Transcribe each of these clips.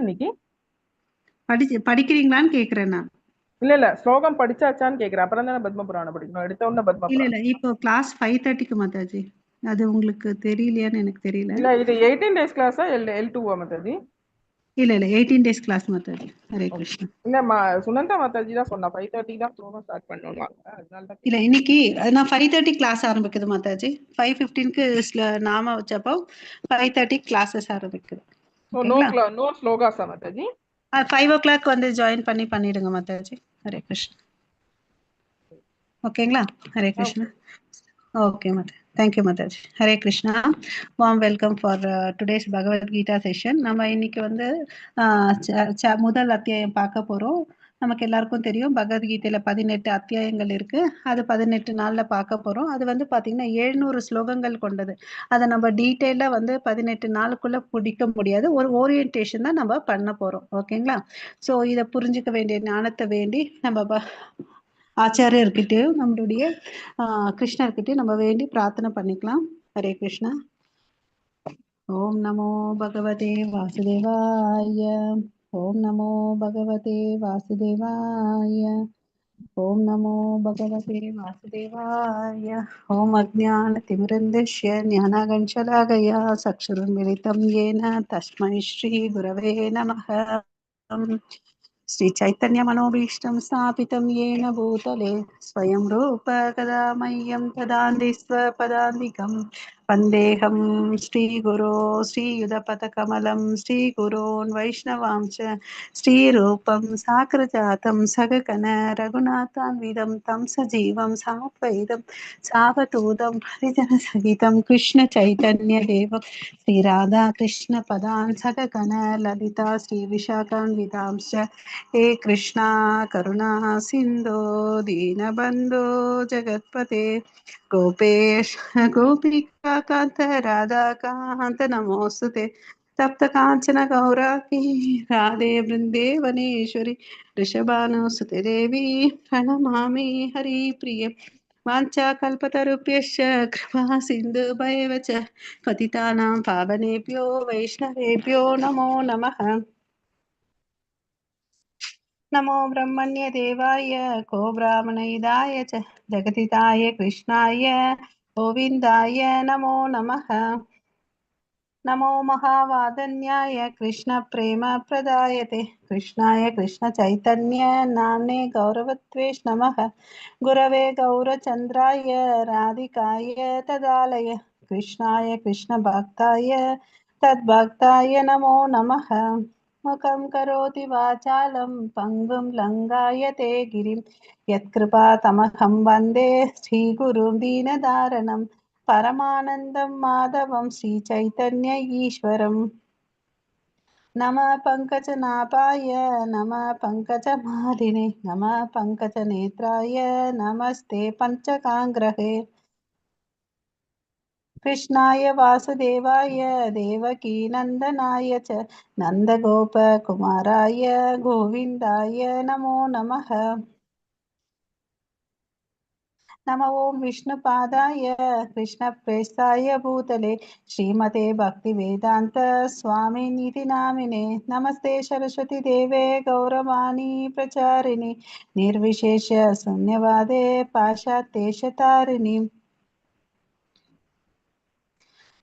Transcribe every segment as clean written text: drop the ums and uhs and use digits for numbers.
இன்னைக்கு? படிக்கிறீங்களான்னு கேக்குறேன் நான். இல்ல ஸ்லோகம் படிச்சாச்சான்னு கேக்குறேன். அப்புறம் தானே பத்ம புராணம் படிக்கணும். எடுத்த உடனே பத்ம இல்ல புராணம். இப்போ கிளாஸ் 5:30க்கு மாதாஜி. அது உங்களுக்கு தெரியலையான்னு எனக்கு தெரியல. இல்ல இது 18 days கிளாஸா L2 மாதாஜி? இல்ல 18 days கிளாஸ் மாதாஜி. ஹரே கிருஷ்ணா. இல்ல சுனந்தா மாதாஜி தான் சொன்னா 5:30 தான் ஸ்லோகம் ஸ்டார்ட் பண்ணணும். அதனால தான் இல்ல இன்னைக்கு நான் 5:30 கிளாஸ் ஆரம்பிக்குது மாதாஜி. 5:15க்கு நாம வச்சப்போ 5:30 கிளாஸஸ் ஆரம்பிக்குது. நோ ஸ்லோகாஸா மாதாஜி? 5 o'clock வந்து ஜாயின் பண்ணிடுங்க மாதாஜி. ஹரே கிருஷ்ணா. ஓகேங்களா? Hare Krishna. Okay Mata. Thank you Mataji. Hare Krishna. Warm welcome for today's Bhagavad Gita session. நம்ம இன்னைக்கு வந்து முதல் அத்தியாயம் பார்க்க போறோம். நமக்கு எல்லாருக்கும் தெரியும் பகவத்கீதையில 18 அத்தியாயங்கள் இருக்கு. அது 18 நாள்ல பார்க்க போறோம். அது வந்து பாத்தீங்கன்னா 700 ஸ்லோகங்கள் கொண்டது. அதை நம்ம டீட்டெயிலா வந்து 18 நாளுக்குள்ள பிடிக்க முடியாது. ஒரு ஓரியன்டேஷன் தான் நம்ம பண்ண போறோம். ஓகேங்களா? ஸோ இதை புரிஞ்சுக்க வேண்டிய ஞானத்தை வேண்டி நம்ம ஆச்சாரியர்கிட்டயும் நம்மளுடைய கிருஷ்ணர்கிட்டயும் நம்ம வேண்டி பிரார்த்தனை பண்ணிக்கலாம். ஹரே கிருஷ்ணா. ஓம் நமோ பகவதே வாசுதேவாய. ஓம் நமோ பகவதே வாசுதேவாய. ஓம் நமோ பகவதே வாசுதேவாய. ஓம் அஜ்ஞானதிமிரந்தஸ்ய ஞானாகஞ்சலாகயா சக்ஷுருன்மிலிதம் येन तस्मै श्री गुरवे नमः. श्री चैतन्य मनोभीष्टं स्थापितं येन भूतले स्वयं रूप कदा मह्यं ददाति स्वपदान्तिकं वन्देऽहं श्रीगुरो श्रीयुधपथकमलं श्रीगुरोन् वैष्णवांश्च श्रीरूपं साग्रजातं सगगण रघुनाथान्वितं तं सजीवं साद्वैतं सावधूतं हरिजनसहितं कृष्णचैतन्यदेवं श्रीराधाकृष्णपदान् सगगण ललिता श्रीविशाखान्वितांश्च हे कृष्णा करुणा सिन्धो दीनबन्धो जगत्पते गोपेश गोपिका कान्त राधाकान्त नमोऽस्तुते तप्त काञ्चन गौराकी राधे वृन्देवनेश्वरी वृषभानुसुते देवी प्रणमामि हरिप्रिये वाञ्छाकल्पतरुभ्यश्च कृपा सिन्धुभैव च पतितानां पावनेभ्यो वैष्णवेभ्यो नमो नमः। नमो ब्रह्मण्य देवाय को ब्राह्मणहिताय च जगतिताय कृष्णाय गोविन्दाय नमो नमः। नमो महावादन्याय कृष्णप्रेम प्रदायते कृष्णाय कृष्णचैतन्य नाम्ने गौरवत्वेष नमः। गुरवे गौरचन्द्राय राधिकाय तदालय कृष्णाय कृष्णभक्ताय तद्भक्ताय नमो नमः। मुखं करोति वाचालं पङ्गुं लङ्घायते गिरिं यत्कृपातमहं वन्दे श्रीगुरुं दीनदारणं परमानन्दं माधवं श्रीचैतन्य ईश्वरम्। नमः पङ्कजनाभाय नमः पङ्कजमालिने नमः पङ्कजनेत्राय नमस्ते पञ्चकाङ्ग्रहे कृष्णाय वासुदेवाय देवकीनन्दनाय च नन्दगोपकुमाराय गोविन्दाय नमो नमः। नमो ओं विष्णुपादाय कृष्णप्रेष्ठाय भूतले श्रीमते भक्तिवेदान्त स्वामिनीति नामिने नमस्ते सरस्वती देवे गौरवाणी प्रचारिणि निर्विशेष शून्यवादे पाश्चात्येशतारिणि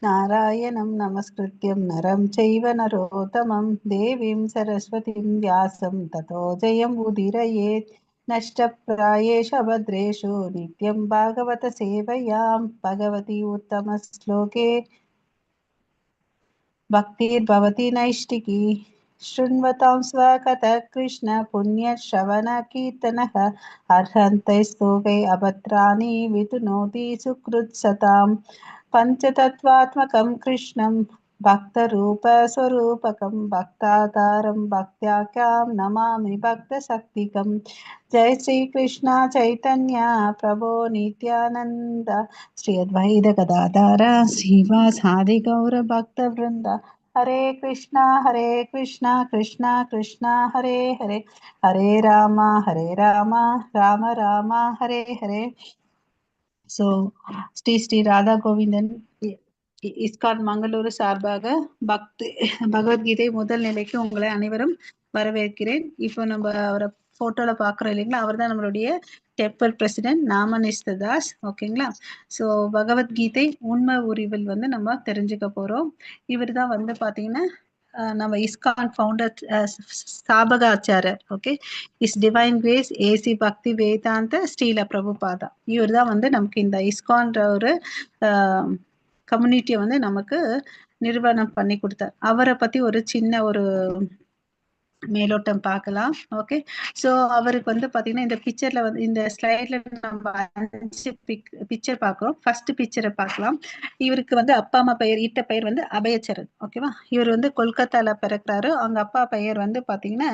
नारायणं नमस्कृत्यं नरं चैव नरोत्तमं देवीं सरस्वतीं व्यासं ततो जयमुदीरयेत् नष्टप्रायेषु भद्रेषु नित्यं भागवत सेवयां भगवती उत्तमश्लोके भक्तिर्भवति नैष्टिकी शृण्वतां स्वकथः कृष्ण पुण्यश्रवणकीर्तनः अर्हन्तैस्तोकै अभद्राणि वितुनोति सुकृत्सताम् पञ्चतत्त्वात्मकं कृष्णं भक्तरूपस्वरूपकं भक्ताधारं भक्त्याख्यां नमामि भक्तशक्तिकं। जय श्रीकृष्ण चैतन्य प्रभो नित्यानन्द श्री अद्वैत गदाधर श्रीवासादि गौरभक्तवृन्द हरे Krishna Krishna Krishna Hare Hare Hare Ram Ram Ram Hare Hare. So, Sri Radha Govindan ISKCON Mangaluru சார்பாக பக்தி பகவத்கீதை முதல் நிலைக்கு உங்களை அனைவரும் வரவேற்கிறேன். இப்போ நம்ம அவரை போட்டோல பாக்குறோம் இல்லைங்களா, அவர் தான் நம்மளுடைய டெம்பிள் பிரசிடென்ட் நாமனிஸ்த தாஸ். ஓகேங்களா. ஸோ பகவத்கீதை உண்மை உரிவில் வந்து நம்ம தெரிஞ்சுக்க போறோம். இவர் தான் வந்து பாத்தீங்கன்னா நம்ம இஸ்கான் ஃபவுண்டர் ஸ்தாபகாச்சாரர். Okay. His divine grace AC Bhaktivedanta Srila Prabhupada. இவர் தான் வந்து நமக்கு இந்த இஸ்கான்ற ஒரு கம்யூனிட்டியை வந்து நமக்கு நிறுவனம் பண்ணி கொடுத்தார். அவரை பத்தி ஒரு சின்ன ஒரு மேலோட்டம் பார்க்கலாம். ஓகே. ஸோ அவருக்கு வந்து பாத்தீங்கன்னா இந்த பிக்சர்ல வந்து இந்த ஸ்லைட்ல நம்ம 5 பிக்சர் பார்க்கிறோம். ஃபர்ஸ்ட் பிக்சரை பார்க்கலாம். இவருக்கு வந்து அப்பா அம்மா பெயர் இட்ட பெயர் வந்து அபயச்சரன். ஓகேவா. இவர் வந்து கொல்கத்தால பிறக்கிறாரு. அவங்க அப்பா பெயர் வந்து பாத்தீங்கன்னா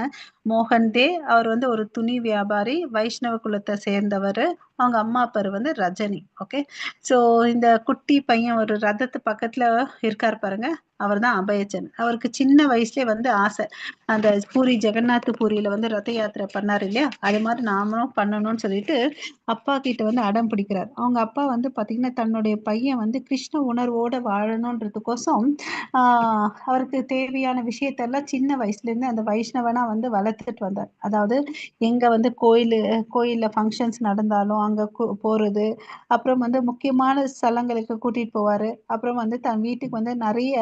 மோகன் தே. அவர் வந்து ஒரு துணி வியாபாரி, வைஷ்ணவ குலத்தை சேர்ந்தவர். அவங்க அம்மா பேர் வந்து ரஜினி. ஓகே. ஸோ இந்த குட்டி பையன் ஒரு ரதத்து பக்கத்துல இருக்காரு பாருங்க, அவர் தான் அபயச்சன். அவருக்கு சின்ன வயசுலயே வந்து ஆசை, அந்த பூரி ஜெகநாத் பூரியில வந்து ரத யாத்திரை பண்ணாரு இல்லையா, அது மாதிரி நாமளும் பண்ணணும்னு சொல்லிட்டு அப்பா கிட்ட வந்து அடம் பிடிக்கிறார். அவங்க அப்பா வந்து பாத்தீங்கன்னா தன்னுடைய பையன் வந்து கிருஷ்ண உணர்வோட வாழணுன்றதுக்கோசம் அவருக்கு தேவையான விஷயத்தெல்லாம் சின்ன வயசுல இருந்து அந்த வைஷ்ணவனா வந்து வளர்த்துட்டு வந்தார். அதாவது எங்க வந்து கோயில்ல ஃபங்க்ஷன்ஸ் நடந்தாலும் அங்க போறது, அப்புறம் வந்து முக்கியமான ஸ்தலங்களுக்கு கூட்டிட்டு போவாரு. அப்புறம் வந்து தன் வீட்டுக்கு வந்து நிறைய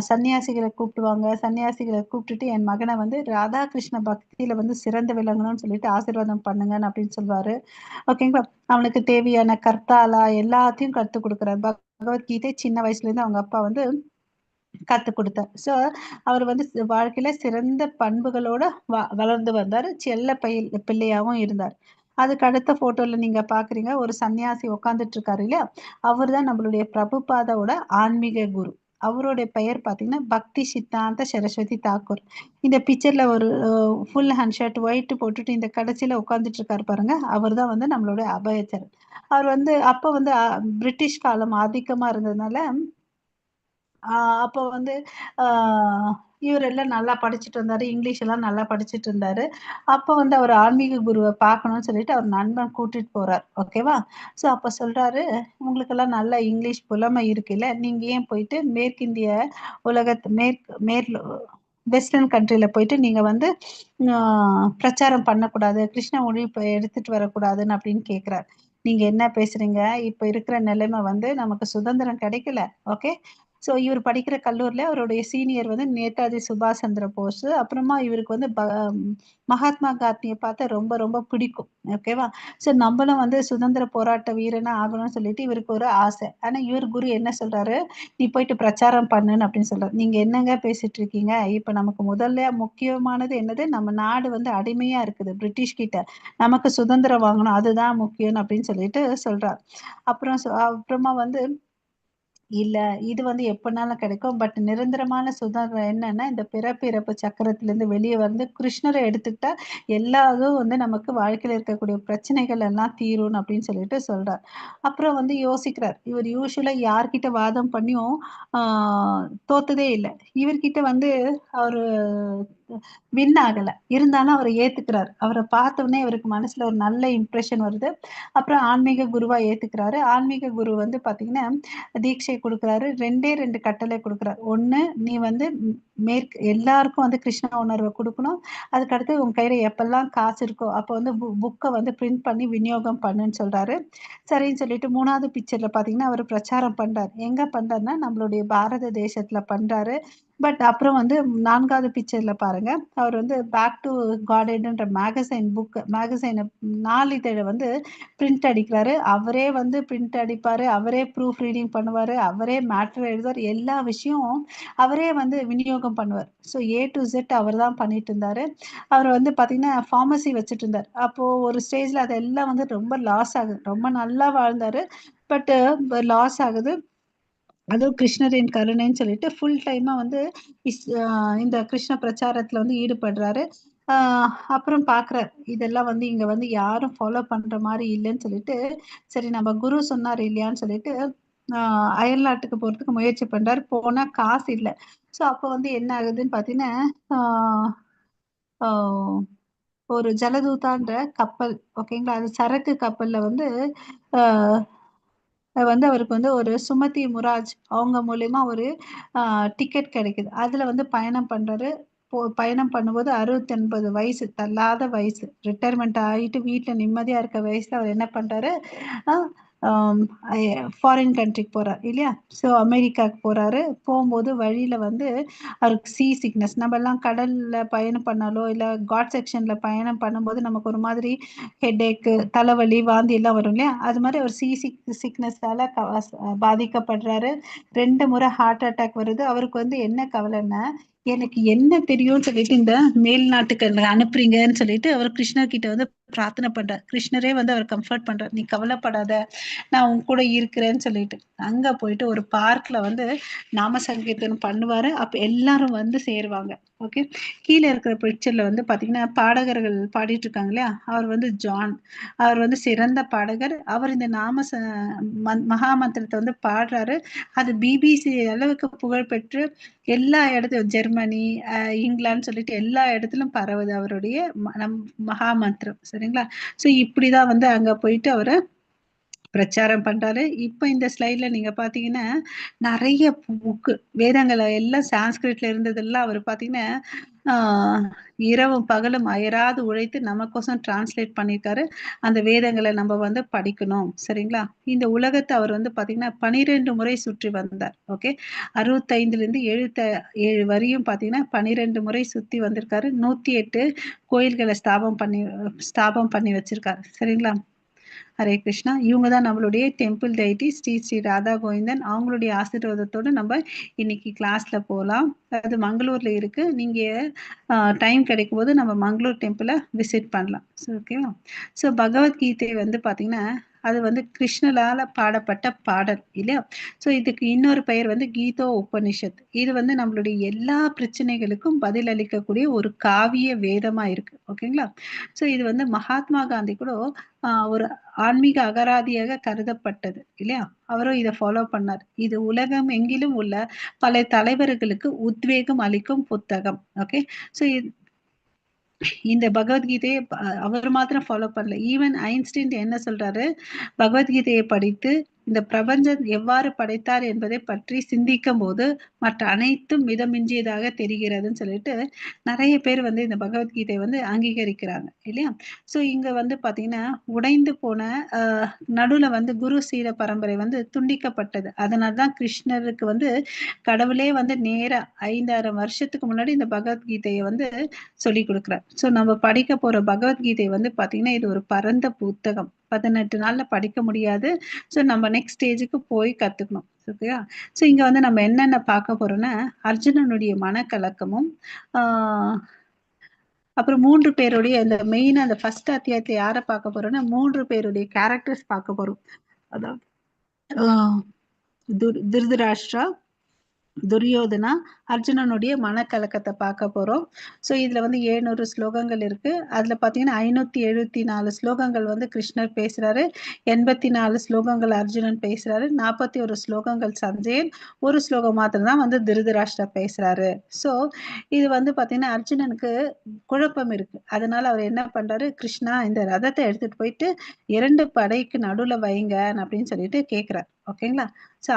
சன்னியாசிகளை கூப்பிடுவாங்க. சன்னியாசிகளை கூப்பிட்டுட்டு என் மகனை வந்து ராதா கிருஷ்ண பக்தியில வந்து சிறந்து விளங்கணும்னு சொல்லிட்டு ஆசீர்வாதம் பண்ணுங்கன்னு அப்படின்னு சொல்லுவாரு. ஓகேங்களா. அவனுக்கு தேவையான கர்த்தாலா எல்லாத்தையும் கத்து கொடுக்குறாரு. பகவத்கீதை சின்ன வயசுல இருந்து அவங்க அப்பா வந்து கத்து கொடுத்தார். ஸோ அவர் வந்து வாழ்க்கையில சிறந்த பண்புகளோட வளர்ந்து வந்தார். செல்ல பிள்ளையாவும் இருந்தார். அதுக்கு அடுத்த போட்டோல நீங்க பாக்குறீங்க, ஒரு சன்னியாசி உட்காந்துட்டு இருக்காரு இல்லையா, அவர் தான் நம்மளுடைய பிரபுபாதாவோட ஆன்மீக குரு. அவருடைய பெயர் பாத்தீங்கன்னா பக்தி சித்தாந்த சரஸ்வதி தாக்கூர். இந்த பிக்சர்ல ஒரு ஃபுல் ஹேண்ட் ஷர்ட் ஒயிட் போட்டுட்டு இந்த கடைசியில உட்காந்துட்டு இருக்காரு பாருங்க, அவர் தான் வந்து நம்மளுடைய அபயச்சர். அவர் வந்து அப்ப வந்து பிரிட்டிஷ் காலம் ஆதிக்கமா இருந்ததுனால அப்போ வந்து இவர் எல்லாம் நல்லா படிச்சுட்டு இருந்தாரு. இங்கிலீஷ் எல்லாம் நல்லா படிச்சுட்டு இருந்தாரு. அப்போ வந்து அவர் ஆன்மீக குருவை பார்க்கணும்னு சொல்லிட்டு அவர் நண்பன் கூட்டிட்டு போறார். ஓகேவா. ஸோ அப்போ சொல்றாரு, உங்களுக்கெல்லாம் நல்ல இங்கிலீஷ் புலமை இருக்குல்ல, நீங்க ஏன் போயிட்டு மேற்கிந்திய உலகத்து வெஸ்டர்ன் கண்ட்ரில போயிட்டு நீங்க வந்து பிரச்சாரம் பண்ணக்கூடாது, கிருஷ்ண மொழி எடுத்துட்டு வரக்கூடாதுன்னு அப்படின்னு கேட்கிறார். நீங்க என்ன பேசுறீங்க, இப்ப இருக்கிற நிலைமை வந்து நமக்கு சுதந்திரம் கிடைக்கல. ஓகே. ஸோ இவர் படிக்கிற கல்லூரில அவருடைய சீனியர் வந்து நேதாஜி சுபாஷ் சந்திர போஸ். அப்புறமா இவருக்கு வந்து மகாத்மா காந்தியை பார்த்தா ரொம்ப ரொம்ப பிடிக்கும். ஓகேவா. ஸோ நம்மளும் வந்து சுதந்திர போராட்ட வீரனா ஆகணும்னு சொல்லிட்டு இவருக்கு ஒரு ஆசை. ஆனா இவர் குரு என்ன சொல்றாரு, நீ போயிட்டு பிரச்சாரம் பண்ணுன்னு அப்படின்னு சொல்றாரு. நீங்க என்னங்க பேசிட்டு இருக்கீங்க, இப்ப நமக்கு முதல்ல முக்கியமானது என்னது, நம்ம நாடு வந்து அடிமையா இருக்குது பிரிட்டிஷ் கிட்ட, நமக்கு சுதந்திரம் வாங்கணும், அதுதான் முக்கியம் அப்படின்னு சொல்லிட்டு சொல்றார். அப்புறமா வந்து இல்ல, இது வந்து எப்பனாலும் கிடைக்கும். பட் நிரந்தரமான சுதந்திரம் என்னன்னா, இந்த பிறப்பு இறப்பு சக்கரத்திலிருந்து வெளியே வந்து கிருஷ்ணரை எடுத்துக்கிட்டா எல்லாரும் வந்து நமக்கு வாழ்க்கையில இருக்கக்கூடிய பிரச்சனைகள் எல்லாம் தீரும் அப்படின்னு சொல்லிட்டு சொல்றார். அப்புறம் வந்து யோசிக்கிறார். இவர் யூசுவலா யார்கிட்ட வாதம் பண்ணியும் தோத்ததே இல்லை. இவர்கிட்ட வந்து அவரு வின் ஆகல. இருந்தாலும் அவரை ஏத்துக்கிறார். அவரை பார்த்த உடனே இவருக்கு மனசுல ஒரு நல்ல இம்ப்ரெஷன் வருது. அப்புறம் ஆன்மீக குருவா ஏத்துக்கிறாரு. ஆன்மீக குரு வந்து பாத்தீங்கன்னா தீட்சை கொடுக்குறாரு. 2 கட்டளை கொடுக்குறாரு. ஒண்ணு, நீ வந்து எல்லாருக்கும் வந்து கிருஷ்ண உணர்வை கொடுக்கணும். அதுக்கடுத்து உன் கையில எப்பெல்லாம் காசு இருக்கோ அப்போ வந்து புக்கை வந்து பிரிண்ட் பண்ணி விநியோகம் பண்ணுன்னு சொல்றாரு. சரின்னு சொல்லிட்டு 3வது பிக்சர்ல பாத்தீங்கன்னா அவர் பிரச்சாரம் பண்றாரு. எங்க பண்றாருன்னா நம்மளுடைய பாரத தேசத்துல பண்றாரு. பட் அப்புறம் வந்து 4வது பிக்சர்ல பாருங்க, அவர் வந்து பேக் டு காடட்ன்ற மேகசைனை நாளிதழை வந்து பிரிண்ட் அடிக்கிறாரு. அவரே வந்து பிரிண்ட் அடிப்பாரு, அவரே ப்ரூஃப் ரீடிங் பண்ணுவாரு, அவரே மேட்டர் எழுதுவார், எல்லா விஷயம் அவரே வந்து விநியோகம் பண்ணுவார். ஸோ ஏ டு Z அவர் தான் பண்ணிட்டு இருந்தாரு. அவர் வந்து பாத்தீங்கன்னா ஃபார்மசி வச்சுட்டு இருந்தார். அப்போ ஒரு ஸ்டேஜ்ல அதெல்லாம் வந்து ரொம்ப லாஸ் ஆகுது. ரொம்ப நல்லா வாழ்ந்தாரு. பட் லாஸ் ஆகுது. அதுவும் கிருஷ்ணரின் கருணைன்னு சொல்லிட்டு ஃபுல் டைமா வந்து இந்த கிருஷ்ண பிரச்சாரத்துல வந்து ஈடுபடுறாரு. அப்புறம் பாக்குறாரு, இதெல்லாம் வந்து இங்க வந்து யாரும் ஃபாலோ பண்ற மாதிரி இல்லைன்னு சொல்லிட்டு, சரி நம்ம குரு சொன்னார் இல்லையான்னு சொல்லிட்டு அயல்நாட்டுக்கு போறதுக்கு முயற்சி பண்றாரு. போனா காசு இல்லை. ஸோ அப்போ வந்து என்ன ஆகுதுன்னு பாத்தீங்கன்னா ஆஹ் ஆஹ் ஒரு ஜலதூதான்ற கப்பல், ஓகேங்களா, அது சரக்கு கப்பல்ல வந்து ஆஹ் வந்து அவருக்கு வந்து ஒரு சுமதி முராஜ் அவங்க மூலியமா ஒரு டிக்கெட் கிடைக்குது. அதுல வந்து பயணம் பண்றாரு. பயணம் பண்ணும்போது 69 வயசு, தள்ளாத வயசு, ரிட்டையர்மெண்ட் ஆயிட்டு வீட்டுல நிம்மதியா இருக்க வயசுல அவர் என்ன பண்றாரு, ஃபாரின் கண்ட்ரிக்கு போறாரு இல்லையா. ஸோ அமெரிக்காவுக்கு போறாரு. போகும்போது வழியில வந்து அவருக்கு சீ சிக்னஸ், நம்ம எல்லாம் கடல்ல பயணம் பண்ணாலோ இல்ல காட் செக்ஷன்ல பயணம் பண்ணும்போது நமக்கு ஒரு மாதிரி ஹெட்ஏக்கு, தலைவலி, வாந்தி எல்லாம் வரும் இல்லையா. அது மாதிரி ஒரு சிக்னஸால பாதிக்கப்படுறாரு. 2 முறை ஹார்ட் அட்டாக் வருது. அவருக்கு வந்து என்ன கவலைன்னா, எனக்கு என்ன தெரியும்னு சொல்லிட்டு இந்த மேல் நாட்டுக்கு அனுப்புறீங்கன்னு சொல்லிட்டு அவர் கிருஷ்ணர் கிட்ட வந்து பிரார்த்தனை பண்றார். கிருஷ்ணரே வந்து அவர் கம்ஃபர்ட் பண்றார், நீ கவலைப்படாத, நான் உன் கூட இருக்கிறேன்னு சொல்லிட்டு. அங்க போயிட்டு ஒரு பார்க்ல வந்து நாம சங்கீர்த்தனம் பண்ணுவாரு. அப்ப எல்லாரும் வந்து சேருவாங்க. ஓகே, கீழே இருக்கிற பிக்சர்ல வந்து பாத்தீங்கன்னா பாடகர்கள் பாடிட்டு இருக்காங்க இல்லையா. அவர் வந்து ஜான், அவர் வந்து சிறந்த பாடகர். அவர் இந்த மகா மந்திரத்தை வந்து பாடுறாரு. அது பிபிசி அளவுக்கு புகழ் பெற்று எல்லா இடத்துலயும் ஜெர்மனி, இங்கிலாந்து சொல்லிட்டு எல்லா இடத்துலயும் பரவுது அவருடைய மகா மந்திரம். சரிங்களா. ஸோ இப்படிதான் வந்து அங்க போயிட்டு அவரை பிரச்சாரம் பண்றாரு. இப்ப இந்த ஸ்லைட்ல நீங்க பாத்தீங்கன்னா நிறைய புக்கு, வேதங்களை எல்லாம் சான்ஸ்கிரிட்ல இருந்ததெல்லாம் அவர் பாத்தீங்கன்னா இரவும் பகலும் அயராது உழைத்து நமக்கோசம் டிரான்ஸ்லேட் பண்ணியிருக்காரு. அந்த வேதங்களை நம்ம வந்து படிக்கணும். சரிங்களா. இந்த உலகத்தை அவர் வந்து பாத்தீங்கன்னா 12 முறை சுற்றி வந்தார். ஓகே, 65ல இருந்து 77 வரையும் பாத்தீங்கன்னா 12 முறை சுத்தி வந்திருக்காரு. 108 கோயில்களை ஸ்தாபம் பண்ணி வச்சிருக்காரு. சரிங்களா. ஹரே கிருஷ்ணா. இவங்க தான் நம்மளுடைய டெம்பிள் டைட்டி ஸ்ரீ ஸ்ரீ ராதா கோவிந்தன். அவங்களுடைய ஆசீர்வாதத்தோடு நம்ம இன்னைக்கு கிளாஸ்ல போகலாம். அது மங்களூர்ல இருக்கு. நீங்க டைம் கிடைக்கும் போது நம்ம மங்களூர் டெம்பிளை விசிட் பண்ணலாம். ஓகேவா. ஸோ பகவத்கீதை வந்து பாத்தீங்கன்னா அது வந்து கிருஷ்ணரால பாடப்பட்ட பாடல் இல்லையா. ஸோ இதுக்கு இன்னொரு பெயர் வந்து கீதோ உபனிஷத். இது வந்து நம்மளுடைய எல்லா பிரச்சனைகளுக்கும் பதில் அளிக்கக்கூடிய ஒரு காவிய வேதமா இருக்கு. ஓகேங்களா. ஸோ இது வந்து மகாத்மா காந்தி கூட ஒரு ஆன்மீக அகராதியாக கருதப்பட்டது இல்லையா. அவரும் இதை ஃபாலோ பண்ணார். இது உலகம் எங்கிலும் உள்ள பல தலைவர்களுக்கு உத்வேகம் அளிக்கும் புத்தகம். ஓகே, ஸோ இந்த பகவத்கீதையை அவர் மாத்திரம் ஃபாலோ பண்ணல. ஈவன் ஐன்ஸ்டீன் என்ன சொல்றாரு, பகவத்கீதையை படித்து இந்த பிரபஞ்சம் எவ்வாறு படைத்தார் என்பதை பற்றி சிந்திக்கும் போது மற்ற அனைத்தும் மிதமிஞ்சியதாக தெரிகிறதுன்னு சொல்லிட்டு நிறைய பேர் வந்து இந்த பகவத்கீதை வந்து அங்கீகரிக்கிறாங்க இல்லையா. ஸோ இங்க வந்து பாத்தீங்கன்னா உடைந்து போன நடுவுல வந்து குரு சீட பரம்பரை வந்து துண்டிக்கப்பட்டது. அதனால்தான் கிருஷ்ணருக்கு வந்து கடவுளே வந்து நேரா 5000 வருஷத்துக்கு முன்னாடி இந்த பகவத்கீதையை வந்து சொல்லி கொடுக்குறார். ஸோ நம்ம படிக்க போற பகவத்கீதை வந்து பாத்தீங்கன்னா இது ஒரு பரந்த புத்தகம். 18 நாள்ல படிக்க முடியாது. ஸோ நம்ம நெக்ஸ்ட் ஸ்டேஜுக்கு போய் கத்துக்கணும். ஓகேயா. ஸோ இங்க வந்து நம்ம என்னென்ன பார்க்க போறோம்னா அர்ஜுனனுடைய மனக்கலக்கமும் அப்புறம் 3 பேருடைய இந்த மெயினா அந்த ஃபர்ஸ்ட் அத்தியாயத்துல யாரை பார்க்க போறோம்னா 3 பேருடைய கேரக்டர்ஸ் பார்க்க போறோம். அதாவது திருதராஷ்டிரா, துரியோதனா, அர்ஜுனனுடைய மனக்கலக்கத்தை பார்க்க போறோம். ஸோ இதுல வந்து 700 ஸ்லோகங்கள் இருக்கு. அதுல பாத்தீங்கன்னா 574 ஸ்லோகங்கள் வந்து கிருஷ்ணர் பேசுறாரு, 84 ஸ்லோகங்கள் அர்ஜுனன் பேசுறாரு, 41 ஸ்லோகங்கள் சஞ்சயன், ஒரு ஸ்லோகம் மாத்திரம் தான் வந்து திருதராஷ்டிரா பேசுறாரு. ஸோ இது வந்து பாத்தீங்கன்னா அர்ஜுனனுக்கு குழப்பம் இருக்கு. அதனால அவர் என்ன பண்றாரு, கிருஷ்ணா இந்த ரதத்தை எடுத்துட்டு போயிட்டு 2 படைக்கு நடுவுல வைங்க அப்படின்னு சொல்லிட்டு கேட்கிறார். ஓகேங்களா. ஸோ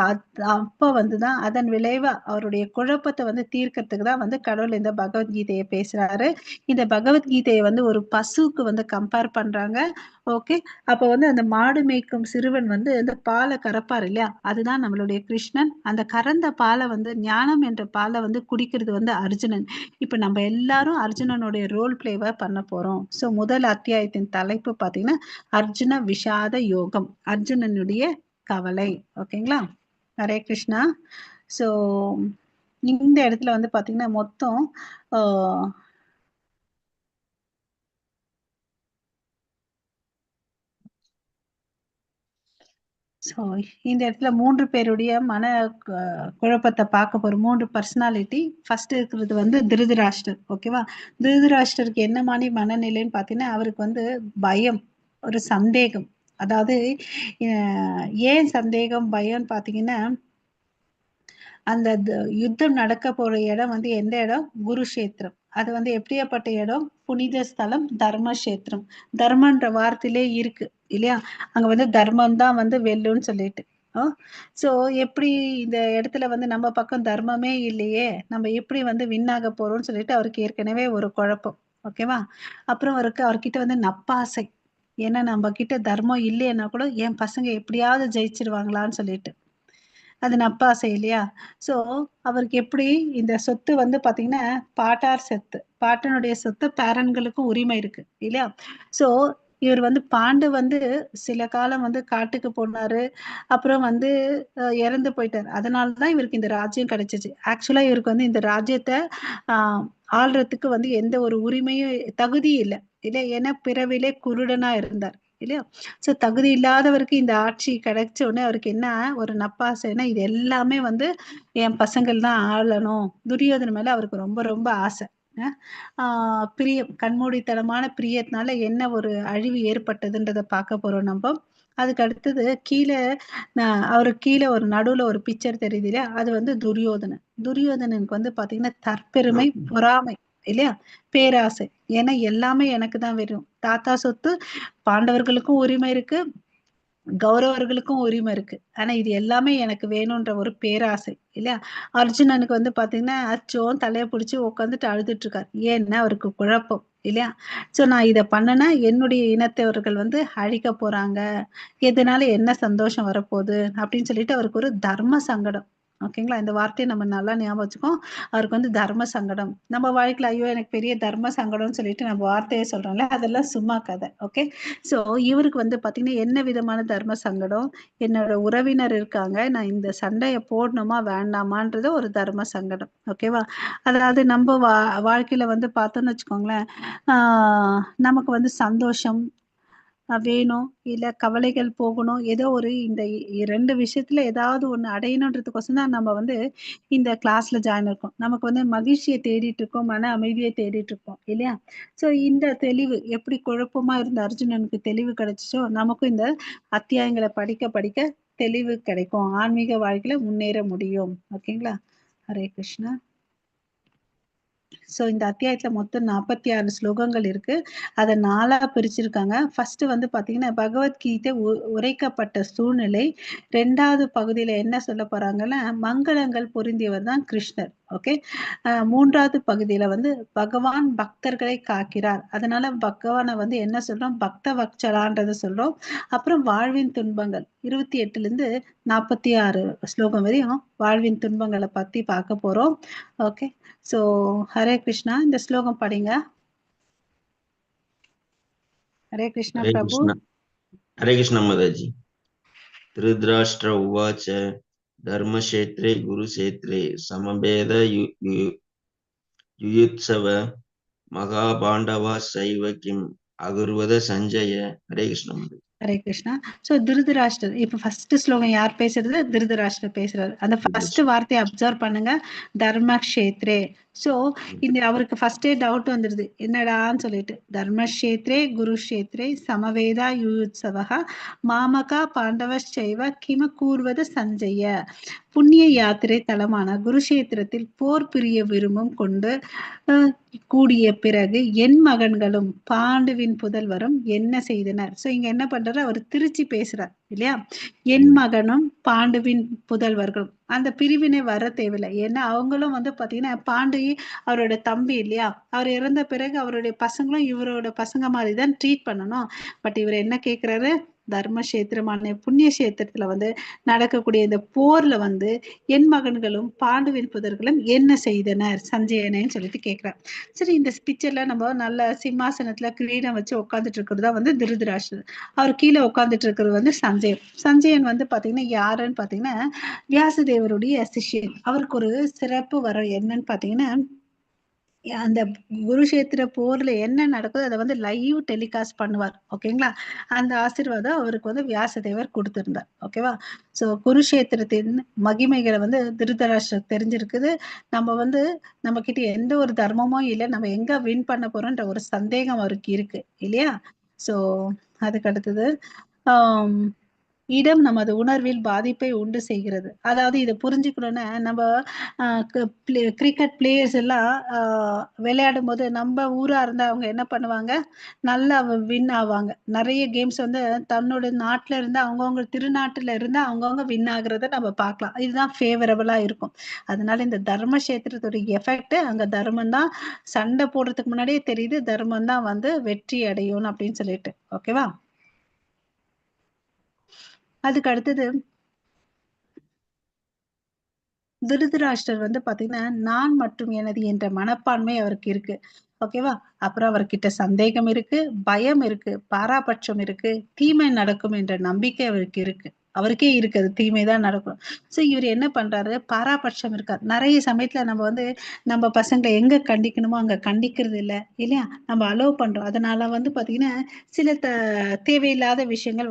அப்ப வந்துதான் அதன் விளைவா அவருடைய குழப்பத்தை வந்து தீர்க்கறதுக்கு தான் வந்து கடவுள் இந்த பகவத்கீதையை பேசுறாரு. இந்த பகவத்கீதையை வந்து ஒரு பசுக்கு வந்து கம்பேர் பண்றாங்க. ஓகே, அப்ப வந்து அந்த மாடு மேய்க்கும் சிறுவன் வந்து இந்த பாலை கறப்பார் இல்லையா, அதுதான் நம்மளுடைய கிருஷ்ணன். அந்த கறந்த பாலை வந்து ஞானம் என்ற பாலை வந்து குடிக்கிறது வந்து அர்ஜுனன். இப்ப நம்ம எல்லாரும் அர்ஜுனனுடைய ரோல் பிளேவா பண்ண போறோம். ஸோ முதல் அத்தியாயத்தின் தலைப்பு பாத்தீங்கன்னா அர்ஜுன விஷாத யோகம், அர்ஜுனனுடைய கவலை. ஓகேங்களா. ஹரே கிருஷ்ணா. ஸோ இந்த இடத்துல வந்து பாத்தீங்கன்னா மொத்தம் ஸோ இந்த இடத்துல 3 பேருடைய மன குழப்பத்தை பார்க்க போறோம். 3 பர்சனாலிட்டி. ஃபர்ஸ்ட் இருக்கிறது வந்து திருதராஷ்டர். ஓகேவா. திருதராஷ்டருக்கு என்ன மாதிரி மனநிலைன்னு பார்த்தீங்கன்னா அவருக்கு வந்து பயம், ஒரு சந்தேகம். அதாவது ஏன் சந்தேகம் பயம்னு பார்த்தீங்கன்னா அந்த யுத்தம் நடக்க போற இடம் வந்து எந்த இடம், குருஷேத்திரம். அது வந்து எப்படியாப்பட்ட இடம், புனித ஸ்தலம், தர்மக்ஷேத்திரம். தர்மன்ற வார்த்தையிலே இருக்கு இல்லையா, அங்க வந்து தர்மம் தான் வந்து வெல்லுன்னு சொல்லிட்டு. ஸோ எப்படி இந்த இடத்துல வந்து நம்ம பக்கம் தர்மமே இல்லையே, நம்ம எப்படி வந்து வின் ஆக போறோம்னு சொல்லிட்டு அவருக்கு ஏற்கனவே ஒரு குழப்பம். ஓகேவா? அப்புறம் அவர்கிட்ட வந்து நப்பாசை. ஏன்னா நம்ம கிட்ட தர்மம் இல்லைன்னா கூட என் பசங்க எப்படியாவது ஜெயிச்சிருவாங்களான்னு சொல்லிட்டு. அது நப்பாசை இல்லையா? ஸோ அவருக்கு எப்படி இந்த சொத்து வந்து பார்த்தீங்கன்னா, பாட்டார் சொத்து. பாட்டனுடைய சொத்து பேரன்களுக்கும் உரிமை இருக்கு இல்லையா? ஸோ இவர் வந்து பாண்டு வந்து சில காலம் வந்து காட்டுக்கு போனாரு. அப்புறம் வந்து இறந்து போயிட்டாரு. அதனால தான் இவருக்கு இந்த ராஜ்யம் கிடைச்சுச்சு. ஆக்சுவலா இவருக்கு வந்து இந்த ராஜ்யத்த ஆ ஆள்றதுக்கு வந்து எந்த ஒரு உரிமையும் தகுதி இல்ல. இல்ல ஏன்னா பிறவிலே குருடனா இருந்தார். இல்லையா? ஸோ தகுதி இல்லாதவருக்கு இந்த ஆட்சி கிடைச்ச உடனே அவருக்கு என்ன ஒரு நப்பாசைன்னா, இது எல்லாமே வந்து என் பசங்கள் தான் ஆளணும். துரியோதனன் மேல அவருக்கு ரொம்ப ரொம்ப ஆசை. ஆ பிரியம் கண்மூடித்தனமான பிரியத்தினால என்ன ஒரு அழிவு ஏற்பட்டதுன்றத பார்க்க போறோம் நம்ப. அதுக்கு அடுத்தது அவருக்கு கீழ ஒரு நடுவுல ஒரு பிக்சர் தெரியுது இல்லையா? அது வந்து துரியோதனன். துரியோதனனுக்கு வந்து பார்த்தீங்கன்னா, தற்பெருமை, பொறாமை இல்லையா? பேராசை. ஏன்னா எல்லாமே எனக்கு தான் வேணும். தாத்தா சொத்து பாண்டவர்களுக்கும் உரிமை இருக்கு. கௌரவர்களுக்கும் உரிமை இருக்கு. ஆனா இது எல்லாமே எனக்கு வேணுன்ற ஒரு பேராசை இல்லையா? அர்ஜுனனுக்கு வந்து பார்த்தீங்கன்னா, அச்சோன்னு தலைய புடிச்சு உட்காந்துட்டு அழுதுட்டு இருக்காரு. ஏன்னா அவருக்கு குழப்பம் இல்லையா? ஸோ நான் இத பண்ணனா என்னுடைய இனத்தவர்கள் வந்து அழிக்க போறாங்க. இதனால என்ன சந்தோஷம் வரப்போகுது? அப்படின்னு சொல்லிட்டு அவருக்கு ஒரு தர்ம சங்கடம். ஓகேங்களா? இந்த வார்த்தைய நம்ம நல்லா ஞாபகம் வச்சுக்கோம். அவருக்கு வந்து தர்ம சங்கடம். நம்ம வாழ்க்கையில ஐயோ! எனக்கு பெரிய தர்ம சங்கடம்னு சொல்லிட்டு நம்ம வார்த்தைய சொல்றோம்ல, அதெல்லாம் சும்மா கதை. ஓகே. ஸோ இவருக்கு வந்து பார்த்தீங்கன்னா, என்ன விதமான தர்ம சங்கடம்? என்னோட உறவினர் இருக்காங்க. நான் இந்த சண்டைய போடணுமா? வேண்டாமான்றது ஒரு தர்ம சங்கடம். ஓகேவா? அதாவது நம்ப வாழ்க்கையில வந்து பார்த்தோம்னு வச்சுக்கோங்களேன், ஆ நமக்கு வந்து சந்தோஷம் வேணும். இல்ல கவலைகள் போகணும். ஏதோ ஒரு இந்த 2 விஷயத்துல ஏதாவது ஒண்ணு அடையணுன்றதுக்கோசம் தான் நம்ம வந்து இந்த கிளாஸ்ல ஜாயின் இருக்கோம். நமக்கு வந்து மகிழ்ச்சிய தேடிட்டு இருக்கோம். மன அமைதிய தேடிட்டு இருக்கோம். இல்லையா? ஸோ இந்த தெளிவு எப்படி குழப்பமா இருந்த அர்ஜுனனுக்கு தெளிவு கிடைச்சுச்சோ, நமக்கும் இந்த அத்தியாயங்கள படிக்க படிக்க தெளிவு கிடைக்கும். ஆன்மீக வாழ்க்கையில முன்னேற முடியும். ஓகேங்களா? ஹரே கிருஷ்ணா. ஸோ இந்த அத்தியாயத்துல மொத்தம் 46 ஸ்லோகங்கள் இருக்கு. அத 4ஆ பிரிச்சிருக்காங்க. ஃபர்ஸ்ட் வந்து பார்த்தீங்கன்னா, பகவத்கீதை உரைக்கப்பட்ட சூழ்நிலை. 2வது பகுதியில என்ன சொல்லப் போறாங்கன்னா, மங்களங்கள் பொருந்தியவர் தான் கிருஷ்ணர். ஓகே. 3வது பகுதியில வந்து பகவான் பக்தர்களை காக்கிறார். அதனால பகவான வந்து என்ன சொல்றோம்? பக்த வத்சலான்றத சொல்றோம். அப்புறம் வாழ்வின் துன்பங்கள் 28லிருந்து 46 ஸ்லோகம் வரையும் வாழ்வின் துன்பங்கள பத்தி பார்க்க போறோம். ஓகே. ஸோ ஹரே கிருஷ்ணா. இந்த ஸ்லோகம் படிங்க. ஹரே கிருஷ்ணா हरे பிரபு. कृष्ण हरे कृष्ण माताजी। धृतराष्ट्र उवाच धर्मक्षेत्रे गुरुक्षेत्रे समवेद युयुत्सव महापाण्डवाः सैव किम् अकुर्वत सञ्जय। हरे कृष्ण माताजी। ஹரே கிருஷ்ணா. ஸோ திருதராஷ்டிரர் இப்ப ஃபர்ஸ்ட் ஸ்லோகம் யார் பேசுறது? திருதராஷ்டிரர் பேசுறாரு. அந்த ஃபர்ஸ்ட் வார்த்தையை அப்சர்வ் பண்ணுங்க. தர்மக்ஷேத்ரே. ஸோ இந்த அவருக்கு ஃபர்ஸ்டே டவுட் வந்துடுது. என்னடான்னு சொல்லிட்டு தர்மக்ஷேத்ரே குருக்ஷேத்ரே சமவேதா யுயுத்சவஹ மாமகா பாண்டவச்சைவ கிம கூர்வத சஞ்சய. புண்ணிய யாத்திரை தலமான குருஷேத்திரத்தில் போர் புரிய விரும்பும் கொண்டு கூடிய பிறகு என் மகன்களும் பாண்டுவின் புதல்வரும் என்ன செய்தனர்? சோ இங்க என்ன பண்றாரு? அவர் திருச்சி பேசுறார் இல்லையா? என் மகனும் பாண்டுவின் புதல்வர்களும் அந்த பிரிவினை வர தேவையில்லை. ஏன்னா அவங்களும் வந்து பாத்தீங்கன்னா பாண்டு அவரோட தம்பி இல்லையா? அவர் இறந்த பிறகு அவருடைய பசங்களும் இவரோட பசங்க மாதிரி தான் ட்ரீட் பண்ணணும். பட் இவர் என்ன கேட்கிறாரு? தர்மக்ஷேத்திரமான புண்ணிய கஷேத்திரத்துல வந்து நடக்கக்கூடிய இந்த போர்ல வந்து என் மகன்களும் பாண்டுவின் புதர்களும் என்ன செய்தனர் சஞ்சயனேன்னு சொல்லிட்டு கேட்கிறார். சரி, இந்த பிக்சர்ல நம்ம நல்ல சிம்மாசனத்துல கிரீடம் வச்சு உட்காந்துட்டு இருக்கிறது தான் வந்து திருதராஷ்டிரர். அவர் கீழே உட்காந்துட்டு இருக்கிறது வந்து சஞ்சயன். சஞ்சயன் வந்து பாத்தீங்கன்னா யாருன்னு பாத்தீங்கன்னா வியாசதேவருடைய சிஷ்யன். அவருக்கு ஒரு சிறப்பு வரம் என்னன்னு பாத்தீங்கன்னா, அந்த குருஷேத்திர போர்ல என்ன நடக்குதோ அதை வந்து லைவ் டெலிகாஸ்ட் பண்ணுவார். ஓகேங்களா? அந்த ஆசீர்வாதம் அவருக்கு வந்து வியாசதேவர் கொடுத்திருந்தார். ஓகேவா? சோ குருஷேத்திரத்தின் மகிமைகளை வந்து திருதராஷ்டிரர் தெரிஞ்சிருக்குது. நம்ம வந்து நம்ம கிட்ட எந்த ஒரு தர்மமும் இல்லை, நம்ம எங்க வின் பண்ண போறோம்ன்ற ஒரு சந்தேகம் அவருக்கு இருக்கு இல்லையா? சோ அதுக்கு அடுத்தது ஆஹ் இடம் நமது உணர்வில் பாதிப்பை உண்டு செய்கிறது. அதாவது இதை புரிஞ்சுக்கணும்னா நம்ம கிரிக்கெட் பிளேயர்ஸ் எல்லாம் விளையாடும் போது நம்ம ஊரா இருந்தா அவங்க என்ன பண்ணுவாங்க, நல்லா வின் ஆவாங்க. நிறைய கேம்ஸ் வந்து தன்னோட நாட்டுல இருந்து அவங்கவுங்க திருநாட்டுல இருந்து அவங்கவுங்க வின் ஆகுறத நம்ம பார்க்கலாம். இதுதான் ஃபேவரபிளா இருக்கும். அதனால இந்த தர்மக்ஷேத்திரத்தோட எஃபெக்ட் அங்க தர்மம் தான் சண்டை போடுறதுக்கு முன்னாடியே தெரியுது, தர்மம் தான் வந்து வெற்றி அடையும் அப்படின்னு சொல்லிட்டு. ஓகேவா? அதுக்கு அடுத்தது திருதராஷ்டிரர் வந்து பாத்தீங்கன்னா நான் மற்றும் எனது என்ற மனப்பான்மை அவருக்கு இருக்கு. ஓகேவா? அப்புறம் அவர்கிட்ட சந்தேகம் இருக்கு, பயம் இருக்கு, பாராபட்சம் இருக்கு, தீமை நடக்கும் என்ற நம்பிக்கை அவருக்கு இருக்கு. அவருக்கே இருக்கு அது தீமைதான் நடக்கும். சோ இவர் என்ன பண்றாரு, பாராபட்சம் இருக்கார். நிறைய சமயத்துல நம்ம வந்து நம்ம பசங்களை எங்க கண்டிக்கணுமோ அங்க கண்டிக்கிறது இல்ல இல்லையா, நம்ம அலோவ் பண்றோம். அதனால வந்து பாத்தீங்கன்னா சில தேவையில்லாத விஷயங்கள்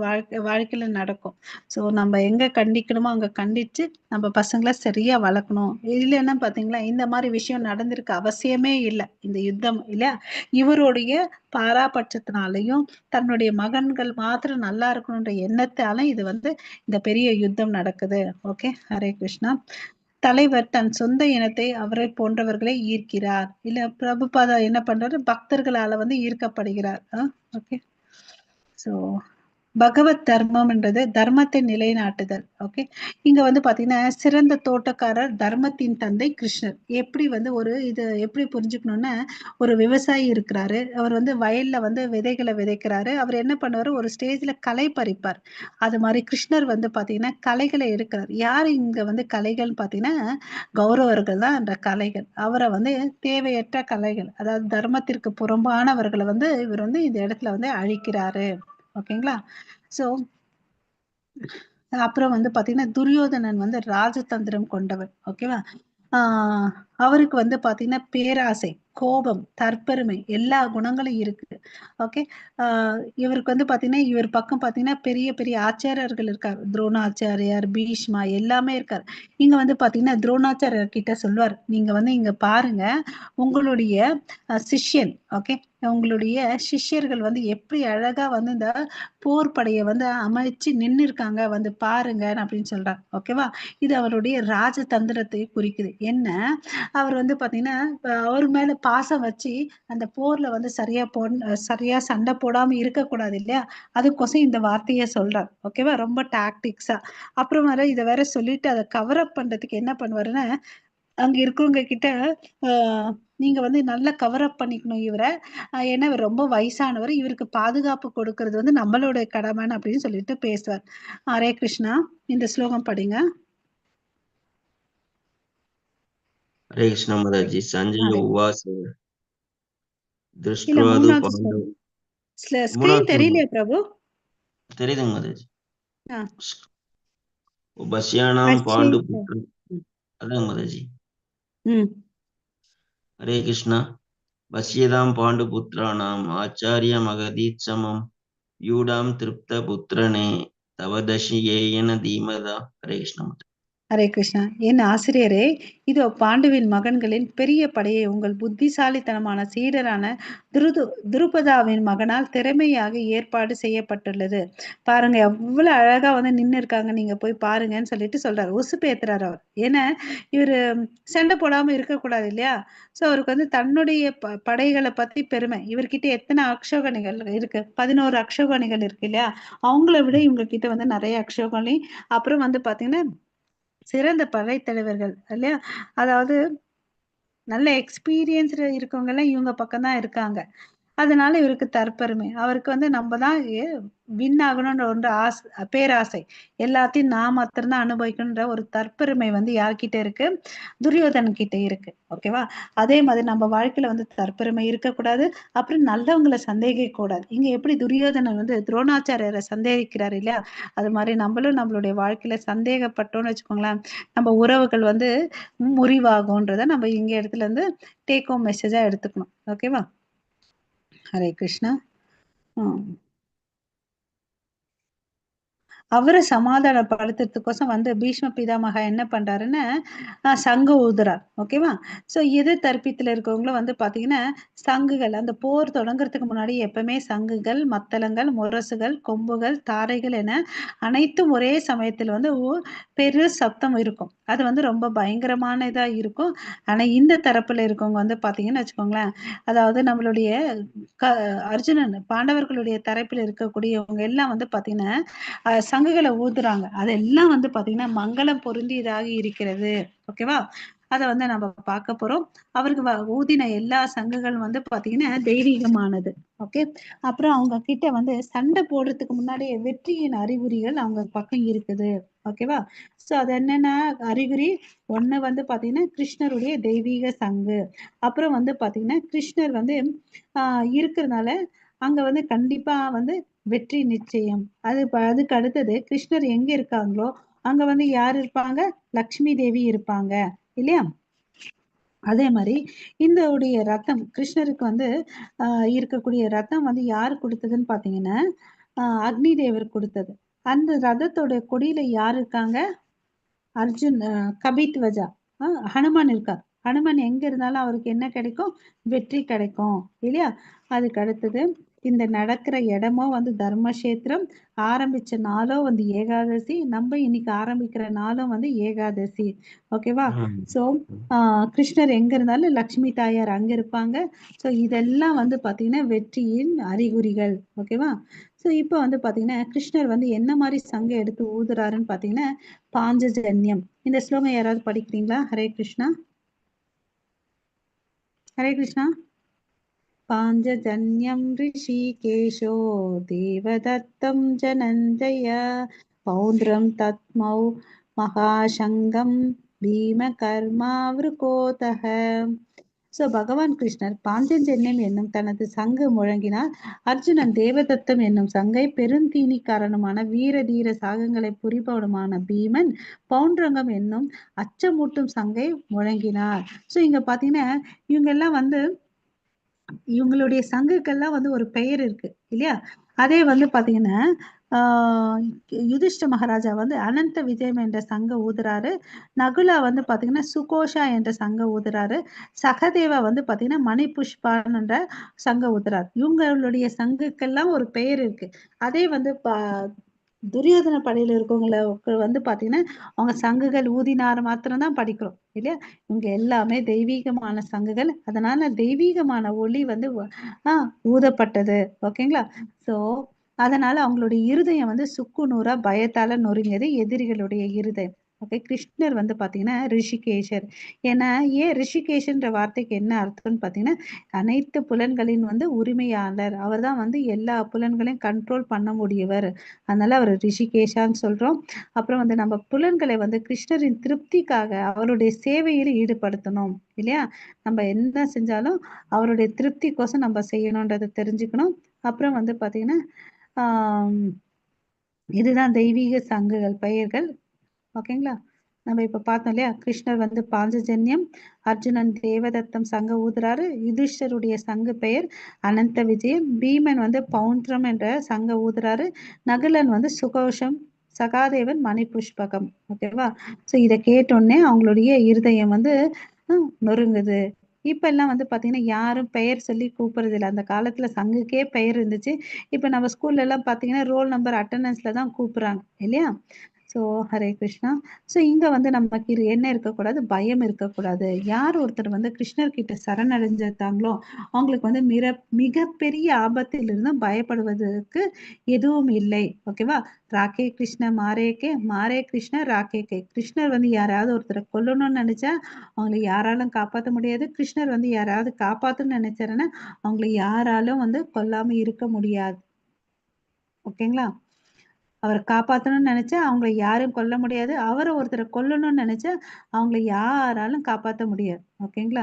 வாழ்க்கையில நடக்கும். சோ நம்ம எங்க கண்டிக்கணுமோ அங்க கண்டிச்சு நம்ம பசங்களை சரியா வளர்க்கணும். இல்லைன்னா பாத்தீங்களா இந்த மாதிரி விஷயம் நடந்திருக்க அவசியமே இல்லை இந்த யுத்தம் இல்லையா. இவருடைய பாராபட்சத்தினாலையும் தன்னுடைய மகன்கள் மாத்திரம் நல்லா இருக்கணும்ன்ற எண்ணத்தாலும் இது வந்து இந்த பெரிய யுத்தம் நடக்குது. ஓகே, ஹரே கிருஷ்ணா. தலைவர் தன் சொந்த இனத்தை அவரை போன்றவர்களை ஈர்க்கிறார். இல்ல பிரபுபாதா என்ன பண்றாரு, பக்தர்களால வந்து ஈர்க்கப்படுகிறார். ஓகே, சோ பகவத் தர்மம்ன்றது தர்மத்தை நிலைநாட்டுதல். ஓகே, இங்க வந்து பாத்தீங்கன்னா சிறந்த தோட்டக்காரர் தர்மத்தின் தந்தை கிருஷ்ணர். எப்படி வந்து ஒரு இது எப்படி புரிஞ்சுக்கணும்னா, ஒரு விவசாயி இருக்கிறாரு, அவர் வந்து வயல்ல வந்து விதைகளை விதைக்கிறாரு. அவர் என்ன பண்ணுவாரு, ஒரு ஸ்டேஜ்ல களை பறிப்பார். அது மாதிரி கிருஷ்ணர் வந்து பாத்தீங்கன்னா கலைகளை எடுக்கிறார். யார் இங்க வந்து கலைகள் பாத்தீங்கன்னா கௌரவர்கள் தான் என்ற கலைகள். அவரை வந்து தேவையற்ற கலைகள், அதாவது தர்மத்திற்கு புறம்பானவர்களை வந்து இவர் வந்து இந்த இடத்துல வந்து அழிக்கிறாரு. ஓகேங்களா? சோ அப்புறம் வந்து பாத்தீங்கன்னா துரியோதனன் வந்து ராஜதந்திரம் கொண்டவர். ஓகேவா? அவருக்கு வந்து பாத்தீங்கன்னா பேராசை, கோபம், தற்பெருமை எல்லா குணங்களும் இருக்கு. ஓகே, இவருக்கு வந்து பாத்தீங்கன்னா இவர் பக்கம் பாத்தீங்கன்னா பெரிய பெரிய ஆச்சாரியர்கள் இருக்கார். துரோணாச்சாரியார், பீஷ்மா எல்லாமே இருக்கார். இங்க வந்து பாத்தீங்கன்னா துரோணாச்சாரியர் கிட்ட சொல்வார், நீங்க வந்து இங்க பாருங்க உங்களுடைய சிஷ்யன், ஓகே, உங்களுடைய சிஷ்யர்கள் வந்து எப்படி அழகா வந்து இந்த போர் படையை வந்து அமைச்சு நின்று இருக்காங்க, வந்து பாருங்க அப்படின்னு சொல்றார். ஓகேவா? இது அவருடைய ராஜதந்திரத்தை குறிக்குது. என்ன, அவர் வந்து பாத்தீங்கன்னா அவர் மேல பாசம் வச்சு அந்த போர்ல வந்து சரியா சண்டை போடாம இருக்கக்கூடாது இல்லையா, அதுக்கோசம் இந்த வார்த்தையை சொல்றார். ஓகேவா? ரொம்ப டாக்டிக்ஸா. அப்புறம் வர இதை வேற சொல்லிட்டு அதை கவர் அப் பண்றதுக்கு என்ன பண்ணுவாருன்னா, அங்க இருக்கிறவங்க கிட்ட நீங்க வந்து நல்லா கவர் அப் பண்ணிக்கணும் இவரை, ஏன்னா இவர் ரொம்ப வயசானவர், இவருக்கு பாதுகாப்பு கொடுக்கறது வந்து நம்மளோட கடமைன்னு அப்படின்னு சொல்லிட்டு பேசுவார். ஹரே கிருஷ்ணா. இந்த ஸ்லோகம் படிங்க. हरे कृष्ण माताजी। संजय उवाच இல்ல दृष्ट्वा तु மூணாவது पांडव ஸ்கிரீன் தெரியலையா பிரபு? தெரியுதுங்க மாதாஜி. ஆ, பஸ்யானாம் பாண்டுபுத்திர அதாங்க மாதாஜி. हरे कृष्ण பஸ்யதாம் பாண்டுபுத்திராணாம் ஆச்சாரிய மகதீட்சமம் யூடாம் திருப்த புத்திரனே தவதசியேயன தீமதா. ஹரே கிருஷ்ண மாதாஜி. ஹரே கிருஷ்ணா. என் ஆசிரியரே, இதோ பாண்டுவின் மகன்களின் பெரிய படையை உங்கள் புத்திசாலித்தனமான சீடரான துருபதாவின் மகனால் திறமையாக ஏற்பாடு செய்யப்பட்டுள்ளது. பாருங்க எவ்வளவு அழகா வந்து நின்று இருக்காங்க, நீங்க போய் பாருங்கன்னு சொல்லிட்டு சொல்றாரு. உசுப்பேத்துறாரு அவர். ஏன்னா இவரு சண்டை போடாம இருக்கக்கூடாது இல்லையா. சோ அவருக்கு வந்து தன்னுடைய படைகளை பத்தி பெருமை. இவர்கிட்ட எத்தனை அக்ஷோகணிகள் இருக்கு, 11 அக்ஷோகணிகள் இருக்கு இல்லையா. அவங்கள விட இவங்க கிட்ட வந்து நிறைய அக்ஷோகணி. அப்புறம் வந்து பாத்தீங்கன்னா சிறந்த படைத்தலைவர்கள் இல்லையா, அதாவது நல்ல எக்ஸ்பீரியன்ஸ்டு இருக்கவங்க எல்லாம் இவங்க பக்கம் தான் இருக்காங்க. அதனால இவருக்கு தற்பெருமை. அவருக்கு வந்து நம்ம தான் வின் ஆகணும்ன்ற ஒன்று பேராசை, எல்லாத்தையும் நான் மாத்திரம் தான் அனுபவிக்கணுன்ற ஒரு தற்பெருமை வந்து யார்கிட்ட இருக்கு, துரியோதனன் கிட்ட இருக்கு. ஓகேவா? அதே மாதிரி நம்ம வாழ்க்கையில வந்து தற்பெருமை இருக்கக்கூடாது, அப்புறம் நல்லவங்களை சந்தேகிக்க கூடாது. இங்க எப்படி துரியோதனன் வந்து துரோணாச்சாரியரை சந்தேகிக்கிறாரு இல்லையா, அது மாதிரி நம்மளும் நம்மளுடைய வாழ்க்கையில சந்தேகப்பட்டோம்னு வச்சுக்கோங்களேன், நம்ம உறவுகள் வந்து முறிவாகும்ன்றத நம்ம இங்க இடத்துல இருந்து டேக் ஹோம் மெசேஜா எடுத்துக்கணும். ஓகேவா? ஹரே கிருஷ்ணா. அவரை சமாதானப்படுத்துறதுக்கோசம் வந்து பீஷ்ம பிதாமகா என்ன பண்றாருன்னா சங்கு ஊதுறார். ஓகேவா? ஸோ எதிர் தரப்பித்துல இருக்கவங்களும் வந்து பாத்தீங்கன்னா சங்குகள் அந்த போர் தொடங்குறதுக்கு முன்னாடி எப்பவுமே சங்குகள், மத்தளங்கள், முரசுகள், கொம்புகள், தாரைகள் என அனைத்தும் ஒரே சமயத்தில் வந்து பெரு சப்தம் இருக்கும். அது வந்து ரொம்ப பயங்கரமான இதா இருக்கும். ஆனா இந்த தரப்புல இருக்கவங்க வந்து பாத்தீங்கன்னு வச்சுக்கோங்களேன், அதாவது நம்மளுடைய க அர்ஜுனன் பாண்டவர்களுடைய தரப்பில் இருக்கக்கூடியவங்க எல்லாம் வந்து பாத்தீங்கன்னா சங்குகளை ஊதுறாங்க. அதெல்லாம் வந்து பாத்தீங்கன்னா மங்களம் பொருந்தியதாக இருக்கிறது. ஓகேவா? அத வந்து நம்ம பார்க்க போறோம். அவருக்கு ஊதின எல்லா சங்குகளும் வந்து பாத்தீங்கன்னா தெய்வீகமானது. ஓகே. அப்புறம் அவங்க கிட்ட வந்து சண்டை போடுறதுக்கு முன்னாடியே வெற்றியின் அறிகுறிகள் அவங்க பக்கம் இருக்குது. ஓகேவா? சோ அது என்னென்ன அறிகுறி? ஒண்ணு வந்து பாத்தீங்கன்னா கிருஷ்ணருடைய தெய்வீக சங்கு. அப்புறம் வந்து பாத்தீங்கன்னா கிருஷ்ணர் வந்து இருக்கிறதுனால அங்க வந்து கண்டிப்பா வந்து வெற்றி நிச்சயம். அதுக்கு அடுத்தது கிருஷ்ணர் எங்க இருக்காங்களோ அங்க வந்து யார் இருப்பாங்க? லக்ஷ்மி தேவி இருப்பாங்க இல்லையா? அதே மாதிரி இந்த உடைய ரத்தம் கிருஷ்ணருக்கு வந்து இருக்கக்கூடிய ரத்தம் வந்து யாரு கொடுத்ததுன்னு பாத்தீங்கன்னா அக்னி தேவர் கொடுத்தது. அந்த ரதத்தோட கொடியில யார் இருக்காங்க? அர்ஜுன் கபித்வஜா ஹனுமான் இருக்கார். ஹனுமான் எங்க இருந்தாலும் அவருக்கு என்ன கிடைக்கும்? வெற்றி கிடைக்கும் இல்லையா? அதுக்கு அடுத்தது இந்த நடக்கிற இடமும் வந்து தர்மக்ஷேத்திரம். ஆரம்பிச்ச நாளும் வந்து ஏகாதசி. நம்ம இன்னைக்கு ஆரம்பிக்கிற நாளும் வந்து ஏகாதசி. ஓகேவா? சோ கிருஷ்ணர் எங்க இருந்தாலும் லக்ஷ்மி தாயார் அங்க இருப்பாங்க. சோ இதெல்லாம் வந்து பாத்தீங்கன்னா வெற்றியின் அறிகுறிகள். ஓகேவா? சோ இப்ப வந்து பாத்தீங்கன்னா கிருஷ்ணர் வந்து என்ன மாதிரி சங்கம் எடுத்து ஊதுறாருன்னு பாத்தீங்கன்னா பாஞ்சஜன்யம். இந்த ஸ்லோகம் யாராவது படிக்கிறீங்களா? ஹரே கிருஷ்ணா. ஹரே கிருஷ்ணா. பாஞ்சஜன்யம் ரிஷிகேஷோ தேவதத்தம் ஜனஞ்சய பௌந்திரம் தத்மௌ மகாசங்கம் பீம கர்மாவிருகோதக. சோ பகவான் கிருஷ்ணர் பாஞ்சஜன்யம் என்னும் தனது சங்கு முழங்கினார். அர்ஜுனன் தேவதத்தம் என்னும் சங்கை, பெருந்தீனிக்காரனுமான வீர தீர சாகங்களை புரிபவனுமான பீமன் பௌண்டரங்கம் என்னும் அச்சமூட்டும் சங்கை முழங்கினார். சோ இங்க பாத்தீங்கன்னா இவங்க எல்லாம் வந்து இவங்களுடைய சங்குக்கெல்லாம் வந்து ஒரு பெயர் இருக்கு இல்லையா? அதே வந்து பாத்தீங்கன்னா யுதிஷ்ட மகாராஜா வந்து அனந்த விஜயம் என்ற சங்க ஊதுறாரு. நகுலா வந்து பாத்தீங்கன்னா சுகோஷா என்ற சங்க ஊதுறாரு. சகதேவா வந்து பாத்தீங்கன்னா மணிபுஷ்பான் என்ற சங்க ஊதுறாரு. இவங்களுடைய சங்குக்கெல்லாம் ஒரு பெயர் இருக்கு. அதே வந்து துரியோதன படையில இருக்கவங்களுக்கு வந்து பாத்தீங்கன்னா அவங்க சங்குகள் ஊதினார் மாத்திரம்தான் படிக்கிறோம் இல்லையா? இவங்க எல்லாமே தெய்வீகமான சங்குகள். அதனால தெய்வீகமான ஒளி வந்து ஊதப்பட்டது. ஓகேங்களா? சோ அதனால அவங்களுடைய இருதயம் வந்து சுக்கு நூறா பயத்தால நொறுங்கியது எதிரிகளுடைய இருதயம். ஓகே. கிருஷ்ணர் வந்து பாத்தீங்கன்னா ரிஷிகேஷர். ஏன்னா ஏன் ரிஷிகேஷன்ற வார்த்தைக்கு என்ன அர்த்தம்னு பாத்தீங்கன்னா அனைத்து புலன்களின் வந்து உரிமையாளர். அவர் தான் வந்து எல்லா புலன்களையும் கண்ட்ரோல் பண்ண முடியவர். அதனால அவர் ரிஷிகேஷான்னு சொல்றோம். அப்புறம் வந்து நம்ம புலன்களை வந்து கிருஷ்ணரின் திருப்திக்காக அவருடைய சேவையில் ஈடுபடுத்தணும் இல்லையா? நம்ம என்ன செஞ்சாலும் அவருடைய திருப்திக்கோசம் நம்ம செய்யணும்ன்றதை தெரிஞ்சுக்கணும். அப்புறம் வந்து பாத்தீங்கன்னா இதுதான் தெய்வீக சங்குகள் பெயர்கள். ஓகேங்களா? நம்ம இப்ப பார்த்தோம் இல்லையா? கிருஷ்ணர் வந்து பாஞ்சஜன்யம், அர்ஜுனன் தேவதத்தம் சங்க ஊதுறாரு, யுதிஷ்டருடைய சங்கு பெயர் அனந்த விஜயம், பீமன் வந்து பௌண்ட்ரம் என்ற சங்க ஊதுறாரு, நகுலன் வந்து சுகோஷம், சகாதேவன் மணிபுஷ்பகம். ஓகேவா? சோ இதை கேட்டோடனே அவங்களுடைய இருதயம் வந்து நொறுங்குது. இப்ப எல்லாம் வந்து பாத்தீங்கன்னா யாரும் பெயர் சொல்லி கூப்பிடுறது இல்லை. அந்த காலத்துல சங்குக்கே பெயர் இருந்துச்சு. இப்ப நம்ம ஸ்கூல்ல எல்லாம் பாத்தீங்கன்னா ரோல் நம்பர் அட்டண்டன்ஸ்ல தான் கூப்பிடுறாங்க இல்லையா? சோ ஹரே கிருஷ்ணா. சோ இங்க வந்து நமக்கு என்ன இருக்கக்கூடாது? பயம் இருக்கக்கூடாது. யார் ஒருத்தர் வந்து கிருஷ்ணர் கிட்ட சரணடைஞ்சிருக்காங்களோ அவங்களுக்கு வந்து மிகப்பெரிய ஆபத்திலிருந்து பயப்படுவதற்கு எதுவும் இல்லை. ஓகேவா? ராகே கிருஷ்ண மாரேக்கே, மாரே கிருஷ்ண ராகேக்கே. கிருஷ்ணர் வந்து யாராவது ஒருத்தரை கொல்லணும்னு நினைச்சா அவங்களை யாராலும் காப்பாற்ற முடியாது. கிருஷ்ணர் வந்து யாராவது காப்பாத்தணும்னு நினைச்சாருன்னா அவங்களை யாராலும் வந்து கொல்லாம இருக்க முடியாது. ஓகேங்களா? அவரை காப்பாத்தணும்னு நினைச்சா அவங்களை யாரும் கொல்ல முடியாது. அவரை ஒருத்தரை கொல்லணும்னு நினைச்சா அவங்களை யாராலும் காப்பாற்ற முடியாது. ஓகேங்களா?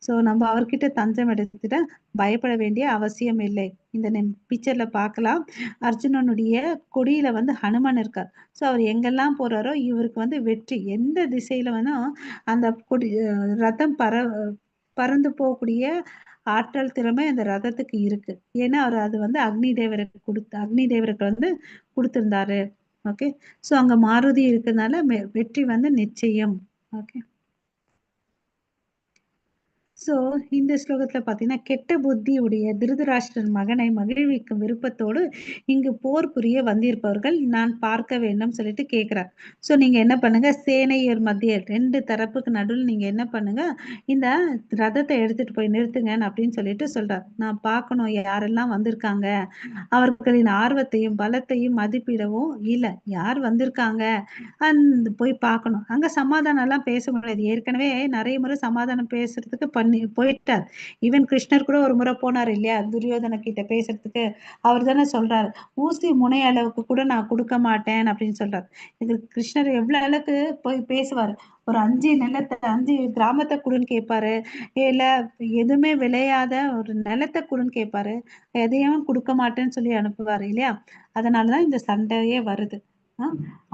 சோ நம்ம அவர்கிட்ட தஞ்சம் எடுத்துட்டா பயப்பட வேண்டிய அவசியம் இல்லை. இந்த பிக்சர்ல பார்க்கலாம். அர்ஜுனனுடைய கொடியில வந்து ஹனுமான் இருக்கார். சோ அவர் எங்கெல்லாம் போறாரோ இவருக்கு வந்து வெற்றி. எந்த திசையில வேணும் அந்த கொடி ரதம் பறந்து போகக்கூடிய ஆற்றல் திறமை அந்த ரதத்துக்கு இருக்கு. ஏன்னா அவர் அது வந்து அக்னி தேவருக்கு வந்து கொடுத்திருந்தாரு. ஓகே. ஸோ அங்க மாருதி இருக்கிறதுனால வெற்றி வந்து நிச்சயம். ஓகே. ஸோ இந்த ஸ்லோகத்துல பாத்தீங்கன்னா, கெட்ட புத்தியுடைய திருதராஷ்டிரன் மகனை மகிழ்விக்கும் விருப்பத்தோடு இங்கு போர் புரிய வந்திருப்பவர்கள் நான் பார்க்க வேண்டும் சொல்லிட்டு கேட்கிறார். ஸோ நீங்க என்ன பண்ணுங்க, சேனையர் மத்திய 2 தரப்புக்கு நடுவுல நீங்க என்ன பண்ணுங்க, இந்த ரதத்தை எடுத்துட்டு போய் நிறுத்துங்கன்னு அப்படின்னு சொல்லிட்டு சொல்றார். நான் பார்க்கணும் யாரெல்லாம் வந்திருக்காங்க, அவர்களின் ஆர்வத்தையும் பலத்தையும் மதிப்பிடவும் இல்ல. யார் வந்திருக்காங்க போய் பார்க்கணும். அங்க சமாதானம் எல்லாம் பேச முடியாது. ஏற்கனவே நிறைய முறை சமாதானம் பேசுறதுக்கு போயிட்டார். ஈவன் கிருஷ்ணர் கூட ஒரு முறை போனார் இல்லையா, துரியோதன கிட்ட பேசுறதுக்கு. அவர் தானே சொல்றாரு, ஊசி முனை அளவுக்கு கூட நான் கொடுக்க மாட்டேன் அப்படின்னு சொல்றாரு. இது கிருஷ்ணர் எவ்வளவு அளவுக்கு போய் பேசுவாரு. ஒரு 5 நிலத்தை 5 கிராமத்தை கொடுன்னு கேட்பாரு, இல்ல எதுவுமே விளையாத ஒரு நிலத்தை கொடுன்னு கேட்பாரு. எதையும் கொடுக்க மாட்டேன்னு சொல்லி அனுப்புவாரு இல்லையா. அதனாலதான் இந்த சண்டையே வருது.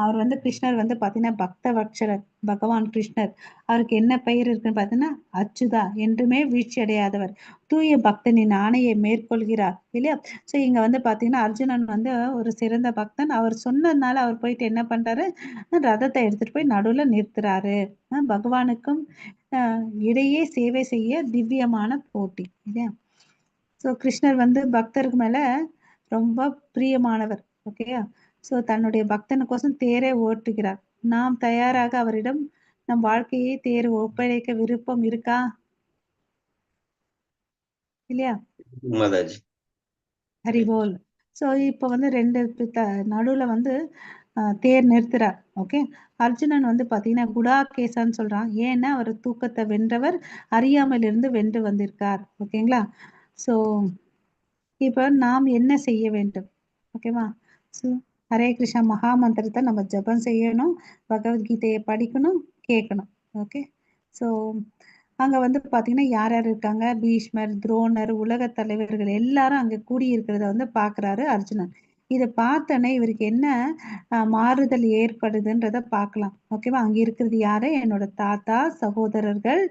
அவர் வந்து கிருஷ்ணர் வந்து பாத்தீங்கன்னா பக்த வட்சரர் பகவான் கிருஷ்ணர். அவருக்கு என்ன பெயர் இருக்குன்னு பாத்தீங்கன்னா அச்சுதா, என்றுமே வீழ்ச்சி அடையாதவர், தூய பக்தனின் ஆணையை மேற்கொள்கிறார் இல்லையா. சோ இங்க வந்து பாத்தீங்கன்னா அர்ஜுனன் வந்து ஒரு சிறந்த பக்தன். அவர் சொன்னதுனால அவர் போயிட்டு என்ன பண்றாரு, ரதத்தை எடுத்துட்டு போய் நடுவுல நிறுத்துறாரு. பகவானுக்கும் இடையே சேவை செய்ய திவ்யமான போட்டி இல்லையா. சோ கிருஷ்ணர் வந்து பக்தருக்கு மேல ரொம்ப பிரியமானவர். ஓகேயா. சோ தன்னுடைய பக்தனுக்கோசம் தேரை ஓட்டுகிறார். நாம் தயாராக அவரிடம் நம் வாழ்க்கையை தேர் ஒப்படைக்க விருப்பம் இருக்கா இல்லையா. மாதாஜி. ஹரிபோல். சோ இப்ப வந்து 2 நடுவுல வந்து தேர் நிறுத்துறார். ஓகே. அர்ஜுனன் வந்து பாத்தீங்கன்னா குடாகேசான்னு சொல்றான். ஏன்னா அவர் தூக்கத்தை வென்றவர், அறியாமல் இருந்து வென்று வந்திருக்கார். ஓகேங்களா. சோ இப்ப நாம் என்ன செய்ய வேண்டும், ஓகேவா. ஸோ ஹரே கிருஷ்ணா மகா மந்திரத்தை நம்ம ஜபம் செய்யணும், பகவத்கீதையை படிக்கணும், கேட்கணும். ஓகே. ஸோ அங்க வந்து பாத்தீங்கன்னா யார் யார் இருக்காங்க, பீஷ்மர், துரோணர், உலக தலைவர்கள் எல்லாரும் அங்க கூடி இருக்கிறத வந்து பாக்குறாரு அர்ஜுனன். இதை பார்த்தோன்னே இவருக்கு என்ன மாறுதல் ஏற்படுதுன்றத பார்க்கலாம். ஓகேவா. அங்க இருக்கிறது யாரு, என்னோட தாத்தா, சகோதரர்கள்,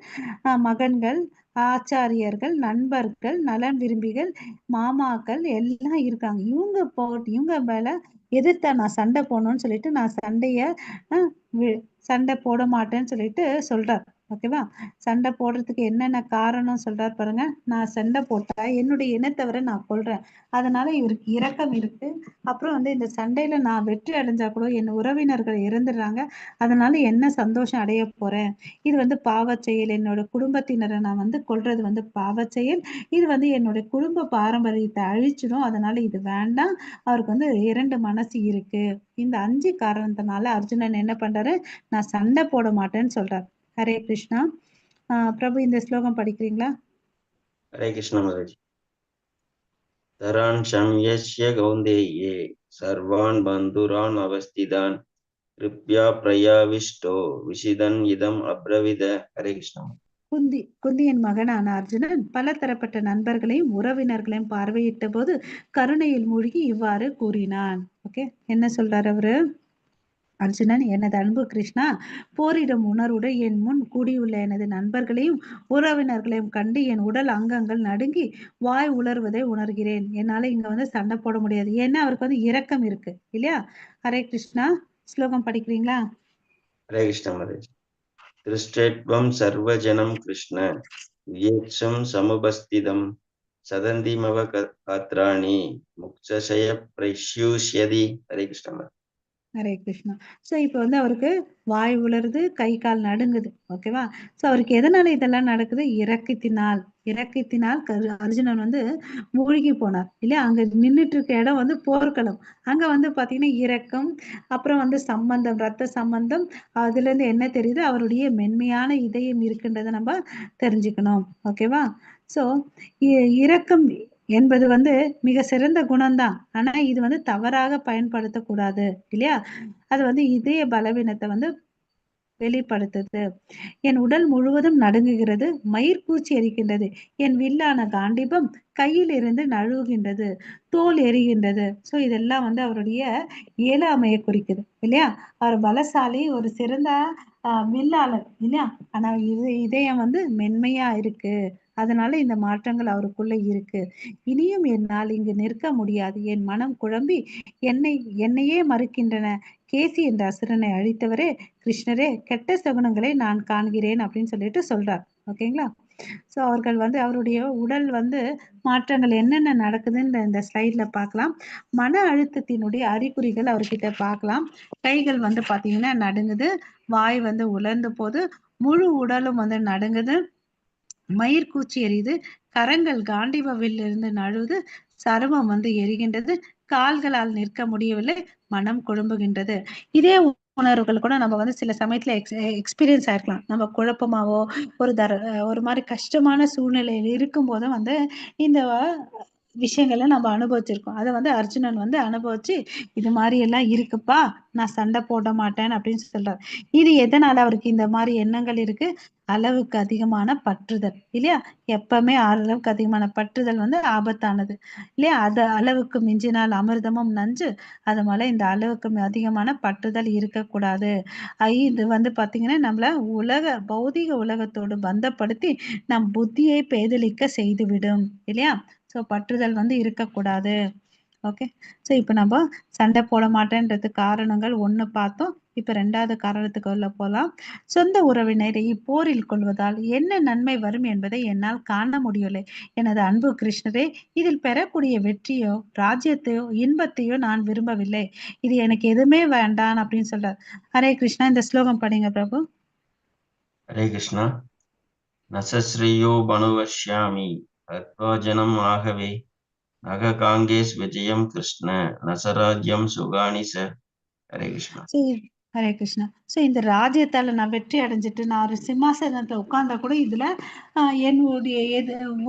மகன்கள், ஆச்சாரியர்கள், நண்பர்கள், நலன் விரும்பிகள், மாமாக்கள் எல்லாம் இருக்காங்க. இவங்க மேல எதிர்த்தா நான் சண்டை போடணும்னு சொல்லிட்டு நான் சண்டை போட மாட்டேன்னு சொல்லிட்டு சொல்றார். ஓகேவா. சண்டை போடுறதுக்கு என்னென்ன காரணம் சொல்றாரு பாருங்க. நான் சண்டை போட்டா என்னுடைய இனத்தவரை நான் கொல்றேன், அதனால இவருக்கு இரக்கம் இருக்கு. அப்புறம் வந்து இந்த சண்டையில நான் வெற்றி அடைஞ்சா கூட என் உறவினர்கள் இறந்துடுறாங்க, அதனால என்ன சந்தோஷம் அடைய போறேன். இது வந்து பாவச் செயல். என்னோட குடும்பத்தினரை நான் வந்து கொல்றது வந்து பாவச் செயல். இது வந்து என்னுடைய குடும்ப பாரம்பரியத்தை அழிச்சிடும், அதனால இது வேண்டாம். அவருக்கு வந்து 2 மனசு இருக்கு. இந்த 5 காரணத்தினால அர்ஜுனன் என்ன பண்றாரு, நான் சண்டை போட மாட்டேன்னு சொல்றாரு. ஹரே கிருஷ்ணா. பிரபு இந்த ஸ்லோகம் படிக்கிறீங்களா. ஹரே கிருஷ்ண மாதாஜி. தரான் சம்யஸ்ய கௌந்தேயே சர்வான் பந்துரான் அவஸ்திதான் கிருப்யா பிரயாவிஷ்டோ விஷிதன் இதம் அப்ரவித. ஹரே கிருஷ்ணா. குந்தியின் மகனான அர்ஜுனன் பல தரப்பட்ட நண்பர்களையும் உறவினர்களையும் பார்வையிட்ட போது கருணையில் மூழ்கி இவ்வாறு கூறினான். ஓகே. என்ன சொல்றாரு அவரு, அர்ஜுனன், எனது அன்பு கிருஷ்ணா, போரிடும் உணர்வுடன் என் முன் கூடியுள்ள எனது நண்பர்களையும் உறவினர்களையும் கண்டு என் உடல் அங்கங்கள் நடுங்கி வாய் உலர்வதை உணர்கிறேன். என்னால இங்க வந்து சண்டை போட முடியாது, ஏன்னா அவருக்கு வந்து இரக்கம் இருக்கு இல்லையா. ஹரே கிருஷ்ணா. ஸ்லோகம் படிக்கிறீங்களா. ஹரே கிருஷ்ண மாதாஜி. திருஷ்டேத்வம் சர்வஜனம் கிருஷ்ண வியேட்சம் சமுபஸ்திதம் சதந்திமவ காத்ராணி முக்ஷய பிரஷ்யூஷ்யதி. ஹரே கிருஷ்ண. ஹரே கிருஷ்ணா. ஸோ இப்போ வந்து அவருக்கு வாய் உலருது, கை கால் நடுங்குது. ஓகேவா. ஸோ அவருக்கு எதனால இதெல்லாம் நடக்குது, இரக்கத்தினால். அர்ஜுனன் வந்து மூழ்கி போனார் இல்லையா. அங்க நின்றுட்டு இருக்க இடம் வந்து போர்க்களம். அங்க வந்து பாத்தீங்கன்னா இரக்கம், அப்புறம் வந்து சம்பந்தம், ரத்த சம்பந்தம். அதுல இருந்து என்ன தெரியுது, அவருடைய மென்மையான இதயம் இருக்குன்றதை நம்ம தெரிஞ்சுக்கணும். ஓகேவா. ஸோ இரக்கம் என்பது வந்து மிக சிறந்த குணம்தான். ஆனா இது வந்து தவறாக பயன்படுத்தக்கூடாது இல்லையா. அது வந்து இதய பலவீனத்தை வந்து வெளிப்படுத்துது. என் உடல் முழுவதும் நடுங்குகிறது, மயிர்கூச்சி எரிக்கின்றது, என் வில்லான காண்டிபம் கையில் இருந்து நழுவுகின்றது, தோல் எரிகின்றது. சோ இதெல்லாம் வந்து அவருடைய இயலாமையை குறிக்குது இல்லையா. அவர் பலசாலி, ஒரு சிறந்த வில்லாளர் இல்லையா. ஆனா இதயம் வந்து மென்மையா இருக்கு அதனால இந்த மாற்றங்கள் அவருக்குள்ள இருக்கு. இனியும் என்னால் இங்கு நிற்க முடியாது. என் மனம் குழம்பி என்னையே மறுக்கின்றன. கேசி என்ற அசுரனை அழித்தவரே கிருஷ்ணரே, கெட்ட சகுனங்களை நான் காண்கிறேன் அப்படின்னு சொல்லிட்டு சொல்றார். ஓகேங்களா? ஸோ அவர்கள் வந்து அவருடைய உடல் வந்து மாற்றங்கள் என்னென்ன நடக்குதுன்னு இந்த ஸ்லைட்ல பார்க்கலாம். மன அழுத்தத்தினுடைய அறிகுறிகள் அவர்கிட்ட பார்க்கலாம். கைகள் வந்து பாத்தீங்கன்னா நடுங்குது, வாய் வந்து உலர்ந்து போது, முழு உடலும் வந்து நடுங்குது, மயிர்கூச்சி எரியுது, கரங்கள் காண்டிபவில் இருந்து நழுவுது, சருமம் வந்து எரிகின்றது, கால்களால் நிற்க முடியவில்லை, மனம் குழம்புகின்றது. இதே உணர்வுகள் கூட நம்ம வந்து சில சமயத்துல எக்ஸ்பீரியன்ஸ் ஆயிருக்கலாம். நம்ம குழப்பமாவோ ஒரு மாதிரி கஷ்டமான சூழ்நிலையில் இருக்கும் போதும் வந்து இந்த விஷயங்களை நம்ம அனுபவிச்சிருக்கோம். அதை வந்து அர்ஜுனன் வந்து அனுபவிச்சு இது மாதிரி எல்லாம் இருக்குப்பா, நான் சண்டை போட மாட்டேன் அப்படின்னு சொல்றாரு. இது எதனால அவருக்கு இந்த மாதிரி எண்ணங்கள் இருக்கு? அளவுக்கு அதிகமான பற்றுதல் இல்லையா? எப்பவுமே அளவுக்கு அதிகமான பற்றுதல் வந்து ஆபத்தானது இல்லையா? அது அளவுக்கு மிஞ்சினால் அமிர்தமும் நஞ்சு. அது போல இந்த அளவுக்கு அதிகமான பற்றுதல் இருக்கக்கூடாது. இது வந்து பாத்தீங்கன்னா நம்மள பௌதிக உலகத்தோடு பந்தப்படுத்தி நம் புத்தியை பேதலிக்க செய்துவிடும் இல்லையா? ஸோ பற்றுதல் வந்து இருக்கக்கூடாது. ஓகே, ஸோ இப்போ நம்ம சண்டை போட மாட்டேன்றது காரணங்கள் ஒன்று பார்த்தோம். இப்போ 2வது காரணத்துக்கு உள்ள போகலாம். சொந்த உறவினரை இப்போரில் கொள்வதால் என்ன நன்மை வரும் என்பதை என்னால் காண முடியவில்லை. எனது அன்பு கிருஷ்ணரே, இதில் பெறக்கூடிய வெற்றியோ ராஜ்யத்தையோ இன்பத்தையோ நான் விரும்பவில்லை. இது எனக்கு எதுவுமே வேண்டாம் அப்படின்னு சொல்றார். ஹரே கிருஷ்ணா. இந்த ஸ்லோகம் படிங்க பிரபு. ஹரே கிருஷ்ணா. நசஸ்ரீயோ பனுவஷ்யாமி அத்வாஜனம் ஆகவே நக காங்கேஸ் விஜயம் கிருஷ்ண நசராஜ்யம் சுகானி ச. ஹரே கிருஷ்ணா. ஹரே கிருஷ்ணா. ஸோ இந்த ராஜ்யத்தால நான் வெற்றி அடைஞ்சிட்டு நான் ஒரு சிம்மாசனத்துல உட்கார்ந்தா கூட இதுல என்னுடைய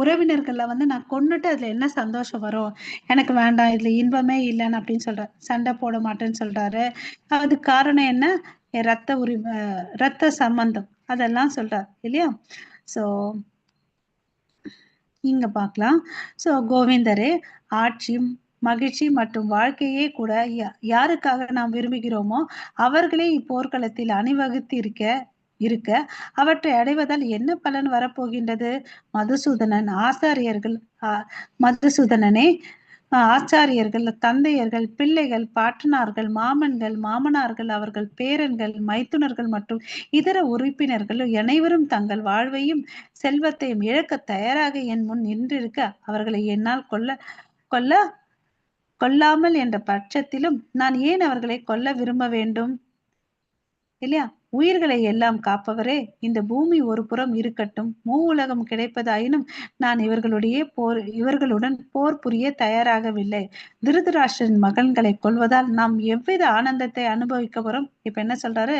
உறவினர்கள்ல வந்து நான் கொன்னுட்டு அதுல என்ன சந்தோஷம் வரும்? எனக்கு வேண்டாம், இதுல இன்பமே இல்லைன்னு அப்படின்னு சொல்றாரு. சண்டை போட மாட்டேன்னு சொல்றாரு. அதுக்கு காரணம் என்ன? ரத்த சம்பந்தம் அதெல்லாம் சொல்றாரு இல்லையா? ஸோ இங்க பார்க்கலாம். ஸோ கோவிந்தரே, ஆட்சி, மகிழ்ச்சி மற்றும் வாழ்க்கையே கூட யாருக்காக நாம் விரும்புகிறோமோ அவர்களே இப்போர்க்களத்தில் அணிவகுத்து இருக்க அவற்றை அடைவதால் என்ன பலன் வரப்போகின்றது? மதுசூதனனே, ஆச்சாரியர்கள், தந்தையர்கள், பிள்ளைகள், பாட்டனார்கள், மாமன்கள், மாமனார்கள், அவர்கள் பேரன்கள், மைத்துனர்கள் மற்றும் இதர உறுப்பினர்கள் அனைவரும் தங்கள் வாழ்வையும் செல்வத்தையும் இழக்க தயாராக என் முன் நின்றிருக்க அவர்களை என்னால் கொல்லாமல் என்ற பட்சத்திலும் நான் ஏன் அவர்களை கொல்ல விரும்ப வேண்டும் இல்லையா? உயிர்களை எல்லாம் காப்பவரே, இந்த பூமி ஒரு புறம் இருக்கட்டும், உலகம் கிடைப்பதாயினும் நான் இவர்களுடன் போர் புரிய தயாராகவில்லை. திருதராஷ்டிரன் மகன்களை கொள்வதால் நாம் எவ்வித ஆனந்தத்தை அனுபவிக்க போறோம்? இப்ப என்ன சொல்றாரு?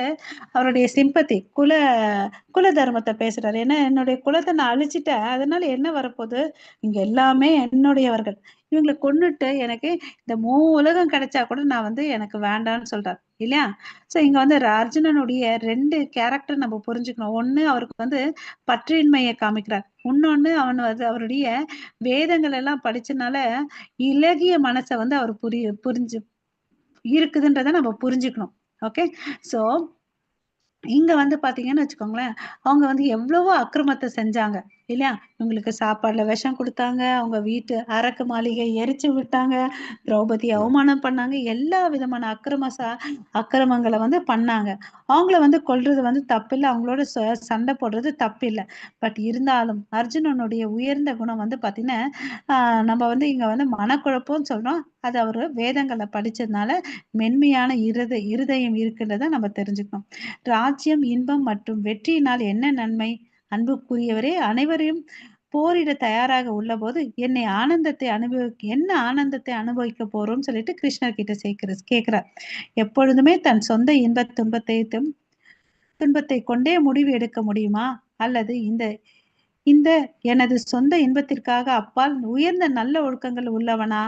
அவருடைய சிம்பத்தி குல தர்மத்தை பேசுறாரு. ஏன்னா என்னுடைய குலத்தை நான் அழிச்சிட்டேன், அதனால என்ன வரப்போகுது? இங்க எல்லாமே என்னுடையவர்கள், இவங்களை கொன்னுட்டு எனக்கு இந்த உலகம் கிடைச்சா கூட நான் வந்து எனக்கு வேண்டாம்னு சொல்றாரு இல்லையா? சோ இங்க வந்து அர்ஜுனனுடைய 2 கேரக்டர் நம்ம புரிஞ்சுக்கணும். ஒண்ணு அவருக்கு வந்து பற்றின்மையை காமிக்கிறார். இன்னொன்னு அவருடைய வேதங்கள் எல்லாம் படிச்சனால இலகிய மனசை வந்து அவர் புரிஞ்சு இருக்குதுன்றதை நம்ம புரிஞ்சுக்கணும். ஓகே, சோ இங்க வந்து பாத்தீங்கன்னு வச்சுக்கோங்களேன், அவங்க வந்து எவ்வளவோ அக்கிரமத்தை செஞ்சாங்க இல்லையா? இவங்களுக்கு சாப்பாடுல விஷம் கொடுத்தாங்க, அவங்க வீட்டு அரக்கு மாளிகை எரிச்சு விட்டாங்க, திரௌபதி அவமானம் பண்ணாங்க, எல்லா விதமான அக்கிரமங்களை வந்து பண்ணாங்க. அவங்கள வந்து கொல்றது வந்து தப்பில்லை, அவங்களோட சண்டை போடுறது தப்பில்லை. பட் இருந்தாலும் அர்ஜுனனுடைய உயர்ந்த குணம் வந்து பாத்தீங்கன்னா நம்ம வந்து இங்க வந்து மனக்குழப்பம்னு சொல்றோம். அது அவரு வேதங்களை படிச்சதுனால மென்மையான இருதயம் இருக்கின்றத நம்ம தெரிஞ்சுக்கணும். ராஜ்யம், இன்பம் மற்றும் வெற்றியினால் என்ன நன்மை? அன்புக்குரியவரே, அனைவரையும் போரிட தயாராக உள்ள போது என்ன ஆனந்தத்தை அனுபவிக்க போறோம்னு சொல்லிட்டு கிருஷ்ணர் கிட்ட கேட்கிறார். எப்பொழுதுமே தன் சொந்த துன்பத்தை கொண்டே முடிவு எடுக்க முடியுமா? அல்லது இந்த எனது சொந்த இன்பத்திற்காக அப்பால் உயர்ந்த நல்ல ஒழுக்கங்கள் உள்ளவனா?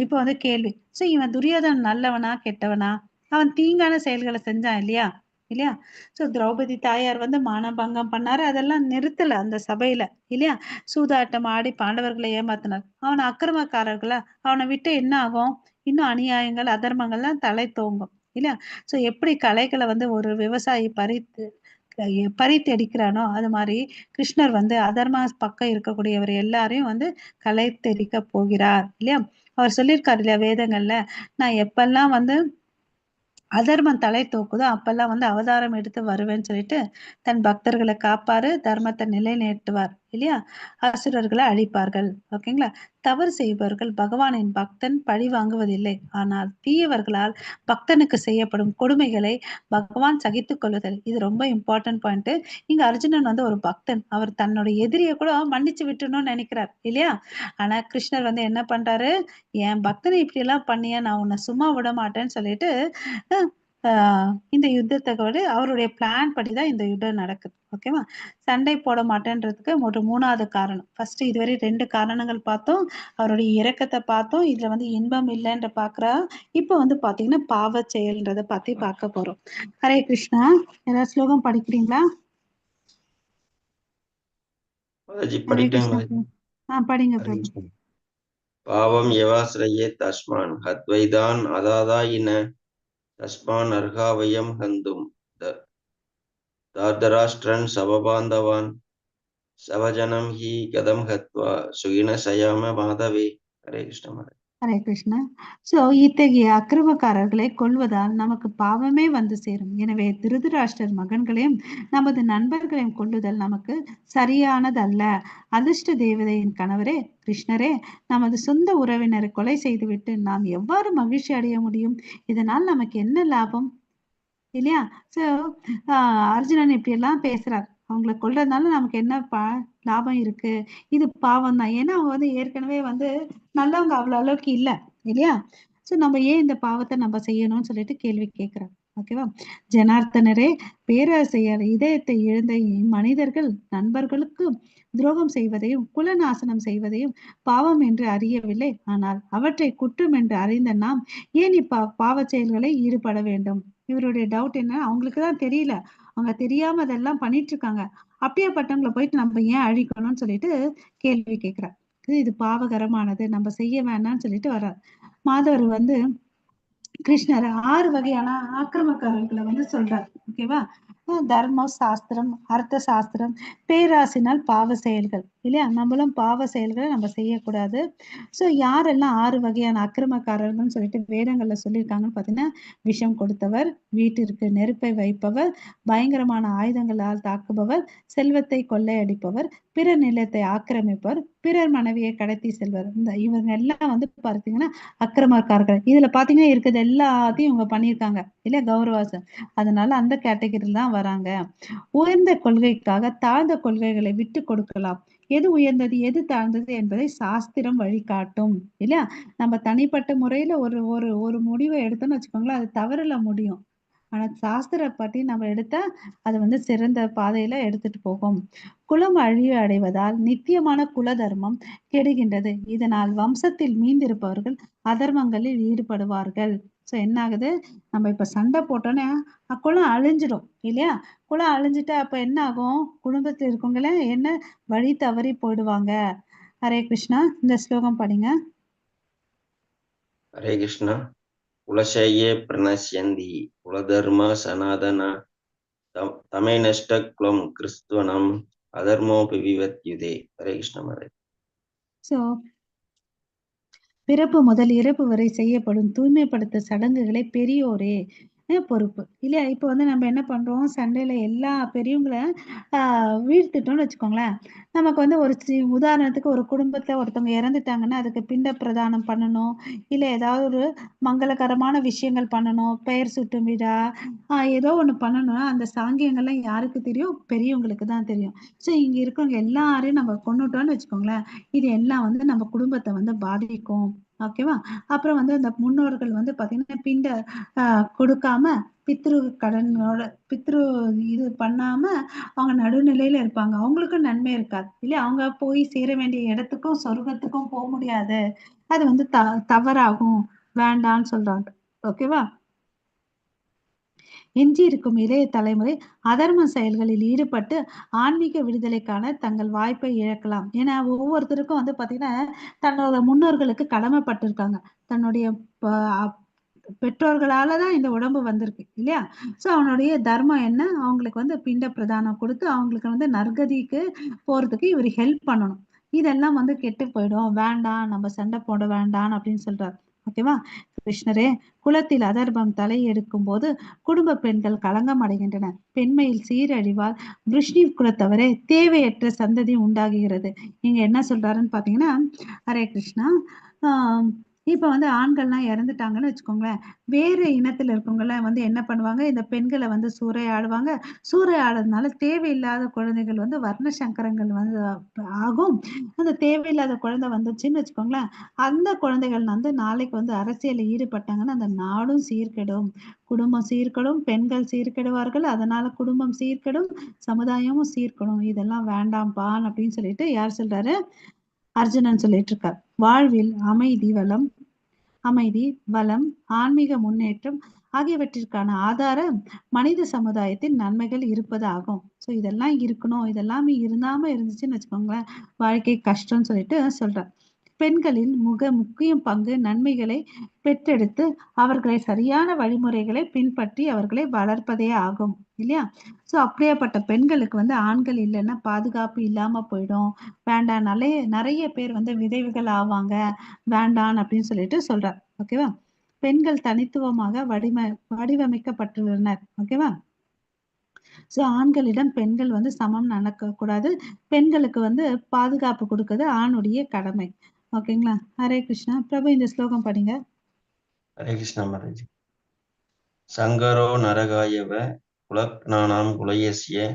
இப்ப வந்து கேள்வி. சோ இவன் துரியோதனன் நல்லவனா கெட்டவனா? அவன் தீங்கான செயல்களை செஞ்சான் இல்லையா? சோ திரௌபதி தாயார் வந்து மானபங்கம் பண்ணாரு, அதெல்லாம் நிறுத்தல அந்த சபையில இல்லையா? சூதாட்டம் ஆடி பாண்டவர்களை ஏமாத்தினார். அவன் அக்கிரமக்காரர்களா? அவனை விட்டு என்ன ஆகும்? இன்னும் அநியாயங்கள், அதர்மங்கள்லாம் தலை தோங்கும் இல்லையா? சோ எப்படி களைகளை வந்து ஒரு விவசாயி பறித்தெடுக்கிறானோ அது மாதிரி கிருஷ்ணர் வந்து அதர்மா பக்கம் இருக்கக்கூடியவர் எல்லாரையும் வந்து கலைத்தெரிக்க போகிறார் இல்லையா. அவர் சொல்லியிருக்காரு இல்லையா வேதங்கள்ல, நான் எப்பெல்லாம் வந்து அதர்மம் தலை தூக்குதோ அப்பெல்லாம் வந்து அவதாரம் எடுத்து வருவேன்னு சொல்லிட்டு தன் பக்தர்களை காப்பாரு, தர்மத்தை நிலைநிறுத்துவார் இல்லையா. அசுரர்களை அழிப்பார்கள். ஓகேங்களா. தவறு செய்பவர்கள் பகவானின் பக்தன் பழி வாங்குவதில்லை, ஆனால் தீயவர்களால் பக்தனுக்கு செய்யப்படும் கொடுமைகளை பகவான் சகித்துக் கொள்ளுதல். இது ரொம்ப இம்பார்ட்டன்ட் பாயிண்ட். இங்க அர்ஜுனன் வந்து ஒரு பக்தன், அவர் தன்னுடைய எதிரியை கூட மன்னிச்சு விட்டுணும்னு நினைக்கிறார் இல்லையா. ஆனா கிருஷ்ணர் வந்து என்ன பண்றாரு, என் பக்தனை இப்படி எல்லாம் பண்ணிய நான் உன்னை சும்மா விட மாட்டேன்னு சொல்லிட்டு இந்த யுத்தத்தை கூட அவருடைய பிளான் படிதான் இந்த யுத்தம் நடக்குது. ஓகேவா. சண்டை போட மாட்டேன்றதுக்கு ஒரு 3வது காரணம். ஃபர்ஸ்ட் இதுவரை 2 காரணங்கள் பார்த்தோம். அவருடைய இரக்கத்தை பார்த்தோம், இதுல வந்து இன்பம் இல்லைன்ற பாக்குறா. இப்ப வந்து பாத்தீங்கன்னா பாவ செயல்ன்றதை பத்தி பார்க்க போறோம். ஹரே கிருஷ்ணா. ஏதாவது ஸ்லோகம் படிக்கிறீங்களா? மாதாஜி ஹரே கிருஷ்ணா. படிக்கட்டுங்களா? படிங்க பிரபு. பாவம் யவாஸ்ரயே தஸ்மான் ஹத்வைதான் அதாதாயின தஸ்மான் அர்ஹாவயம் ஹந்தும் தார்தராஷ்டிரன் சவபாந்தவான் சவஜனம் ஹி கதம் ஹத்வா சுகின சயாம மாதவே. ஹரே கிருஷ்ண. ஹரே கிருஷ்ணா. சோ இத்தகைய அக்கிரமக்காரர்களை கொல்வதால் நமக்கு பாவமே வந்து சேரும். எனவே திருதராஷ்டிரர் மகன்களையும் நமது நண்பர்களையும் கொல்லுதல் நமக்கு சரியானதல்ல. அதிர்ஷ்ட தேவதையின் கணவரே கிருஷ்ணரே, நமது சொந்த உறவினரை கொலை செய்துவிட்டு நாம் எவ்வாறு மகிழ்ச்சி அடைய முடியும்? இதனால் நமக்கு என்ன லாபம் இல்லையா. சோ அர்ஜுனன் இப்படி எல்லாம் பேசுறார். அவங்களை கொல்றதுனால நமக்கு என்ன லாபம் இருக்கு? இது பாவம் தான். ஏன்னா அவங்க வந்து ஏற்கனவே வந்து நல்லவங்க அவ்வளவு அளவுக்கு இல்லை இல்லையா. சோ நம்ம ஏன் இந்த பாவத்தை நம்ம செய்யணும்னு சொல்லிட்டு கேள்வி கேட்கிறார். ஓகேவா. ஜனார்த்தனரே, பேராசையால் இதயத்தை இழந்த மனிதர்கள் நண்பர்களுக்கு துரோகம் செய்வதையும் குலநாசனம் செய்வதையும் பாவம் என்று அறியவில்லை. ஆனால் அவற்றை குற்றம் என்று அறிந்த நாம் ஏன் பாவ செயல்களை ஈடுபட வேண்டும்? இவருடைய டவுட் என்ன, அவங்களுக்கு தான் தெரியல, அவங்க தெரியாம அதெல்லாம் பண்ணிட்டு இருக்காங்க. அப்படியேப்பட்டவங்களை போயிட்டு நம்ம ஏன் அழிக்கணும்னு சொல்லிட்டு கேள்வி கேட்கிறார். இது பாவகரமானது, நம்ம செய்ய வேண்டாம்னு சொல்லிட்டு வர்றார். மாதவர் வந்து கிருஷ்ணர் 6 வகையான ஆக்கிரமக்காரர்களை வந்து சொல்றார். ஓகேவா. தர்மம், சாஸ்திரம், அர்த்த சாஸ்திரம், பேராசினால் பாவ செயல்கள் இல்லையா. நம்மளும் பாவ செயல்களை நம்ம செய்யக்கூடாது. சோ யாரெல்லாம் 6 வகையான அக்கிரமக்காரர்கள்னு சொல்லிட்டு வேதங்கள்ல சொல்லியிருக்காங்கன்னு பாத்தீங்கன்னா, விஷம் கொடுத்தவர், வீட்டிற்கு நெருப்பை வைப்பவர், பயங்கரமான ஆயுதங்களால் தாக்குபவர், செல்வத்தை கொள்ளையடிப்பவர், பிறர் நிலத்தை ஆக்கிரமிப்பவர், பிறர் மனைவியை கடத்தி செல்வர். இவங்க எல்லாம் வந்து பாத்தீங்கன்னா அக்கிரமக்காரர்கள். இதுல பாத்தீங்கன்னா இருக்குது எல்லாத்தையும் இவங்க பண்ணியிருக்காங்க இல்ல, கௌரவாசம். அதனால அந்த கேட்டகரியில தான் வராங்க. உயர்ந்த கொள்கைக்காக தாழ்ந்த கொள்கைகளை விட்டு கொடுக்கலாம். எது உயர்ந்தது எது தாழ்ந்தது என்பதை சாஸ்திரம் வழிகாட்டும் இல்லையா. நம்ம தனிப்பட்ட முறையில ஒரு ஒரு ஒரு முடிவை எடுத்தோம்னு வச்சுக்கோங்களேன், அது தவறுல முடியும். ஆனா சாஸ்திர பத்தி நம்ம எடுத்தா அது வந்து சிறந்த பாதையில எடுத்துட்டு போகும். குலம் அழிவு அடைவதால் நித்தியமான குல தர்மம் கெடுகின்றது. இதனால் வம்சத்தில் மீந்திருப்பவர்கள் அதர்மங்களில் ஈடுபடுவார்கள். சோ என்ன ஆகுது, நம்ம இப்ப சண்டை போட்டோன்னே குலம் அழிஞ்சிடும் இல்லையா. குலம் அழிஞ்சிட்டா அப்ப என்ன ஆகும், குடும்பத்தில் இருக்கவங்கள என்ன வழி தவறி போயிடுவாங்க. ஹரே கிருஷ்ணா. இந்த ஸ்லோகம் படிங்க. ஹரே கிருஷ்ணா. குலசையே பிரணஷ்யந்தி குலதர்ம சனாதன தமை நஷ்ட குலம் கிறிஸ்துவனம் அதர்மோபி விவத்யுதே. ஹரே கிருஷ்ண. சோ பிறப்பு முதல் இறப்பு வரை செய்யப்படும் தூய்மைப்படுத்த சடங்குகளை பெரியோரே பொறுப்பு இல்லையா. இப்ப வந்து நம்ம என்ன பண்றோம், சண்டையில எல்லா பெரியவங்களை வீழ்த்திட்டோம்னு வச்சுக்கோங்களேன். நமக்கு வந்து ஒரு உதாரணத்துக்கு ஒரு குடும்பத்துல ஒருத்தவங்க இறந்துட்டாங்கன்னா அதுக்கு பிண்ட பிரதானம் பண்ணணும், இல்ல ஏதாவது ஒரு மங்களகரமான விஷயங்கள் பண்ணணும், பெயர் சுட்டும் விழா, ஏதோ ஒண்ணு பண்ணணும்னா அந்த சாங்கியங்கள்லாம் யாருக்கு தெரியும், பெரியவங்களுக்கு தான் தெரியும். சோ இங்க இருக்கவங்க எல்லாரையும் நம்ம கொன்னுட்டோம்னு வச்சுக்கோங்களேன், இது எல்லாம் வந்து நம்ம குடும்பத்தை வந்து பாதிக்கும். ஓகேவா. அப்புறம் வந்து அந்த முன்னோர்கள் வந்து பாத்தீங்கன்னா பிண்ட கொடுக்காம பித்ரு கடனோட பித்ரு இது பண்ணாம அவங்க நடுநிலையில இருப்பாங்க, அவங்களுக்கும் நன்மை இருக்காது இல்லையா. அவங்க போய் சேர வேண்டிய இடத்துக்கும் சொர்க்கத்துக்கும் போக முடியாது, அது வந்து தவறாகும், வேண்டான்னு சொல்றாங்க. ஓகேவா. எஞ்சி இருக்கும் இளைய தலைமுறை அதர்ம செயல்களில் ஈடுபட்டு ஆன்மீக விடுதலைக்கான தங்கள் வாய்ப்பை இழக்கலாம். ஏன்னா ஒவ்வொருத்தருக்கும் வந்து பாத்தீங்கன்னா தன்னோட முன்னோர்களுக்கு கடமைப்பட்டிருக்காங்க. தன்னுடைய பெற்றோர்களாலதான் இந்த உடம்பு வந்திருக்கு இல்லையா? சோ அவனுடைய தர்மம் என்ன? அவங்களுக்கு வந்து பிண்ட பிரதானம் கொடுத்து அவங்களுக்கு வந்து நற்கதிக்கு போறதுக்கு இவர் ஹெல்ப் பண்ணணும். இதெல்லாம் வந்து கெட்டு போயிடும், வேண்டாம், நம்ம சண்டை போட வேண்டாம் அப்படின்னு சொல்றாரு. ஓகேவா? கிருஷ்ணரே, குலத்தில் அதர்பம் தலை எடுக்கும் போது குடும்ப பெண்கள் களங்கம் அடைகின்றன. பெண்மையில் சீரழிவால் விஷ்ணு குலத்தவரே தேவையற்ற சந்ததி உண்டாகுகிறது. இங்க என்ன சொல்றாருன்னு பாத்தீங்கன்னா, ஹரே கிருஷ்ணா, இப்ப வந்து ஆண்கள்லாம் இறந்துட்டாங்கன்னு வச்சுக்கோங்களேன், வேற இனத்துல இருக்கவங்கலாம் வந்து என்ன பண்ணுவாங்க, இந்த பெண்களை வந்து சூறையாடுவாங்க. சூறையாடுறதுனால தேவையில்லாத குழந்தைகள் வந்து வர்ண சங்கரங்கள் வந்து ஆகும். அந்த தேவையில்லாத குழந்தை வந்துச்சுன்னு வச்சுக்கோங்களேன், அந்த குழந்தைகள் வந்து நாளைக்கு வந்து அரசியல்ல ஈடுபட்டாங்கன்னா அந்த நாடும் சீர்கெடும், குடும்பம் சீர்கெடும், பெண்கள் சீர்கெடுவார்கள், அதனால குடும்பம் சீர்கெடும், சமுதாயமும் சீர்கெடும். இதெல்லாம் வேண்டாம்பான் அப்படின்னு சொல்லிட்டு யார் சொல்றாரு? அர்ஜுனன் சொல்லிட்டு இருக்கார். வாழ்வில் அமைதி, வளம், ஆன்மீக முன்னேற்றம் ஆகியவற்றிற்கான ஆதாரம் மனித சமுதாயத்தில் நன்மைகள் இருப்பது ஆகும். ஸோ இதெல்லாம் இருக்கணும், இதெல்லாமே இருந்தாம இருந்துச்சுன்னு வச்சுக்கோங்களேன், வாழ்க்கை கஷ்டம்னு சொல்லிட்டு சொல்றார். பெண்களின் முக்கிய பங்கு நன்மைகளை பெற்றெடுத்து அவர்களை சரியான வழிமுறைகளை பின்பற்றி அவர்களை வளர்ப்பதே ஆகும் இல்லையா? ஸோ அப்படியேப்பட்ட பெண்களுக்கு வந்து ஆண்கள் இல்லைன்னா பாதுகாப்பு இல்லாம போயிடும், வேண்டாம், நிறைய பேர் வந்து விதவைகள் ஆவாங்க, வேண்டான் அப்படின்னு சொல்லிட்டு சொல்றார். ஓகேவா? பெண்கள் தனித்துவமாக வடிவமைக்கப்பட்டுள்ளனர். ஓகேவா? ஸோ ஆண்களிடம் பெண்கள் வந்து சமம் நடக்கக்கூடாது. பெண்களுக்கு வந்து பாதுகாப்பு கொடுக்கிறது ஆணுடைய கடமை. ஓகேங்களா? ஹரே கிருஷ்ணா. பிரபு இந்த ஸ்லோகம் படிங்க. ஹரே கிருஷ்ணா மாதாஜி. சங்கரோ நரகாயவ குலக்னானாம் குலயஸ்ய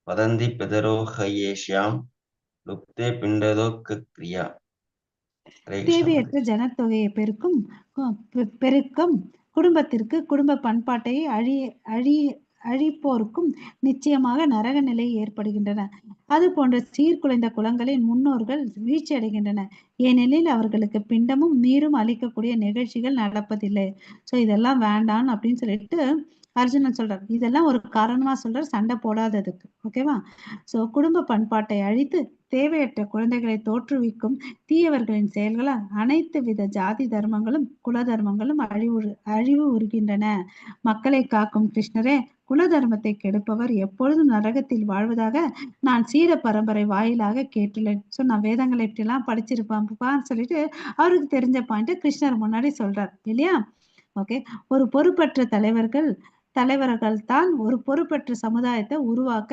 வதந்தி பிதரோ ஹயேஷ்யாம் லுப்தே பிண்டதோ கிரியா. தேவையற்ற ஜனத்தொகையை பெருக்கும் குடும்பத்திற்கு குடும்ப பண்பாட்டை அழிப்போருக்கும் நிச்சயமாக நரக நிலை ஏற்படுகின்றன. அது போன்ற சீர்குலைந்த குலங்களின் முன்னோர்கள் வீழ்ச்சி அடைகின்றன, ஏனெனில் அவர்களுக்கு பிண்டமும் நீரும் அளிக்கக்கூடிய நிகழ்ச்சிகள் நடப்பதில்லை. ஸோ இதெல்லாம் வேண்டாம் அப்படின்னு சொல்லிட்டு அர்ஜுனன் சொல்றார். இதெல்லாம் ஒரு காரணமா சொல்றார், சண்டை போடாததுக்கு. ஓகேவா? ஸோ குடும்ப பண்பாட்டை அழித்து தேவையற்ற குழந்தைகளை தோற்றுவிக்கும் தீயவர்களின் செயல்களால் அனைத்து வித ஜாதி தர்மங்களும் குல தர்மங்களும் அழிவு உறுகின்றன. மக்களை காக்கும் கிருஷ்ணரே, குல தர்மத்தை கெடுப்பவர் எப்பொழுதும் நரகத்தில் வாழ்வதாக நான் சீர பரம்பரை வாயிலாக கேட்டுள்ளேன். ஸோ நான் வேதங்களை இப்படிலாம் படிச்சிருப்பான்னு சொல்லிட்டு அவருக்கு தெரிஞ்ச பாயிண்ட் கிருஷ்ணர் முன்னாடி சொல்றார் இல்லையா? ஓகே, ஒரு பொறுப்பற்ற தலைவர்கள் தான் ஒரு பொறுப்பற்ற சமுதாயத்தை உருவாக்க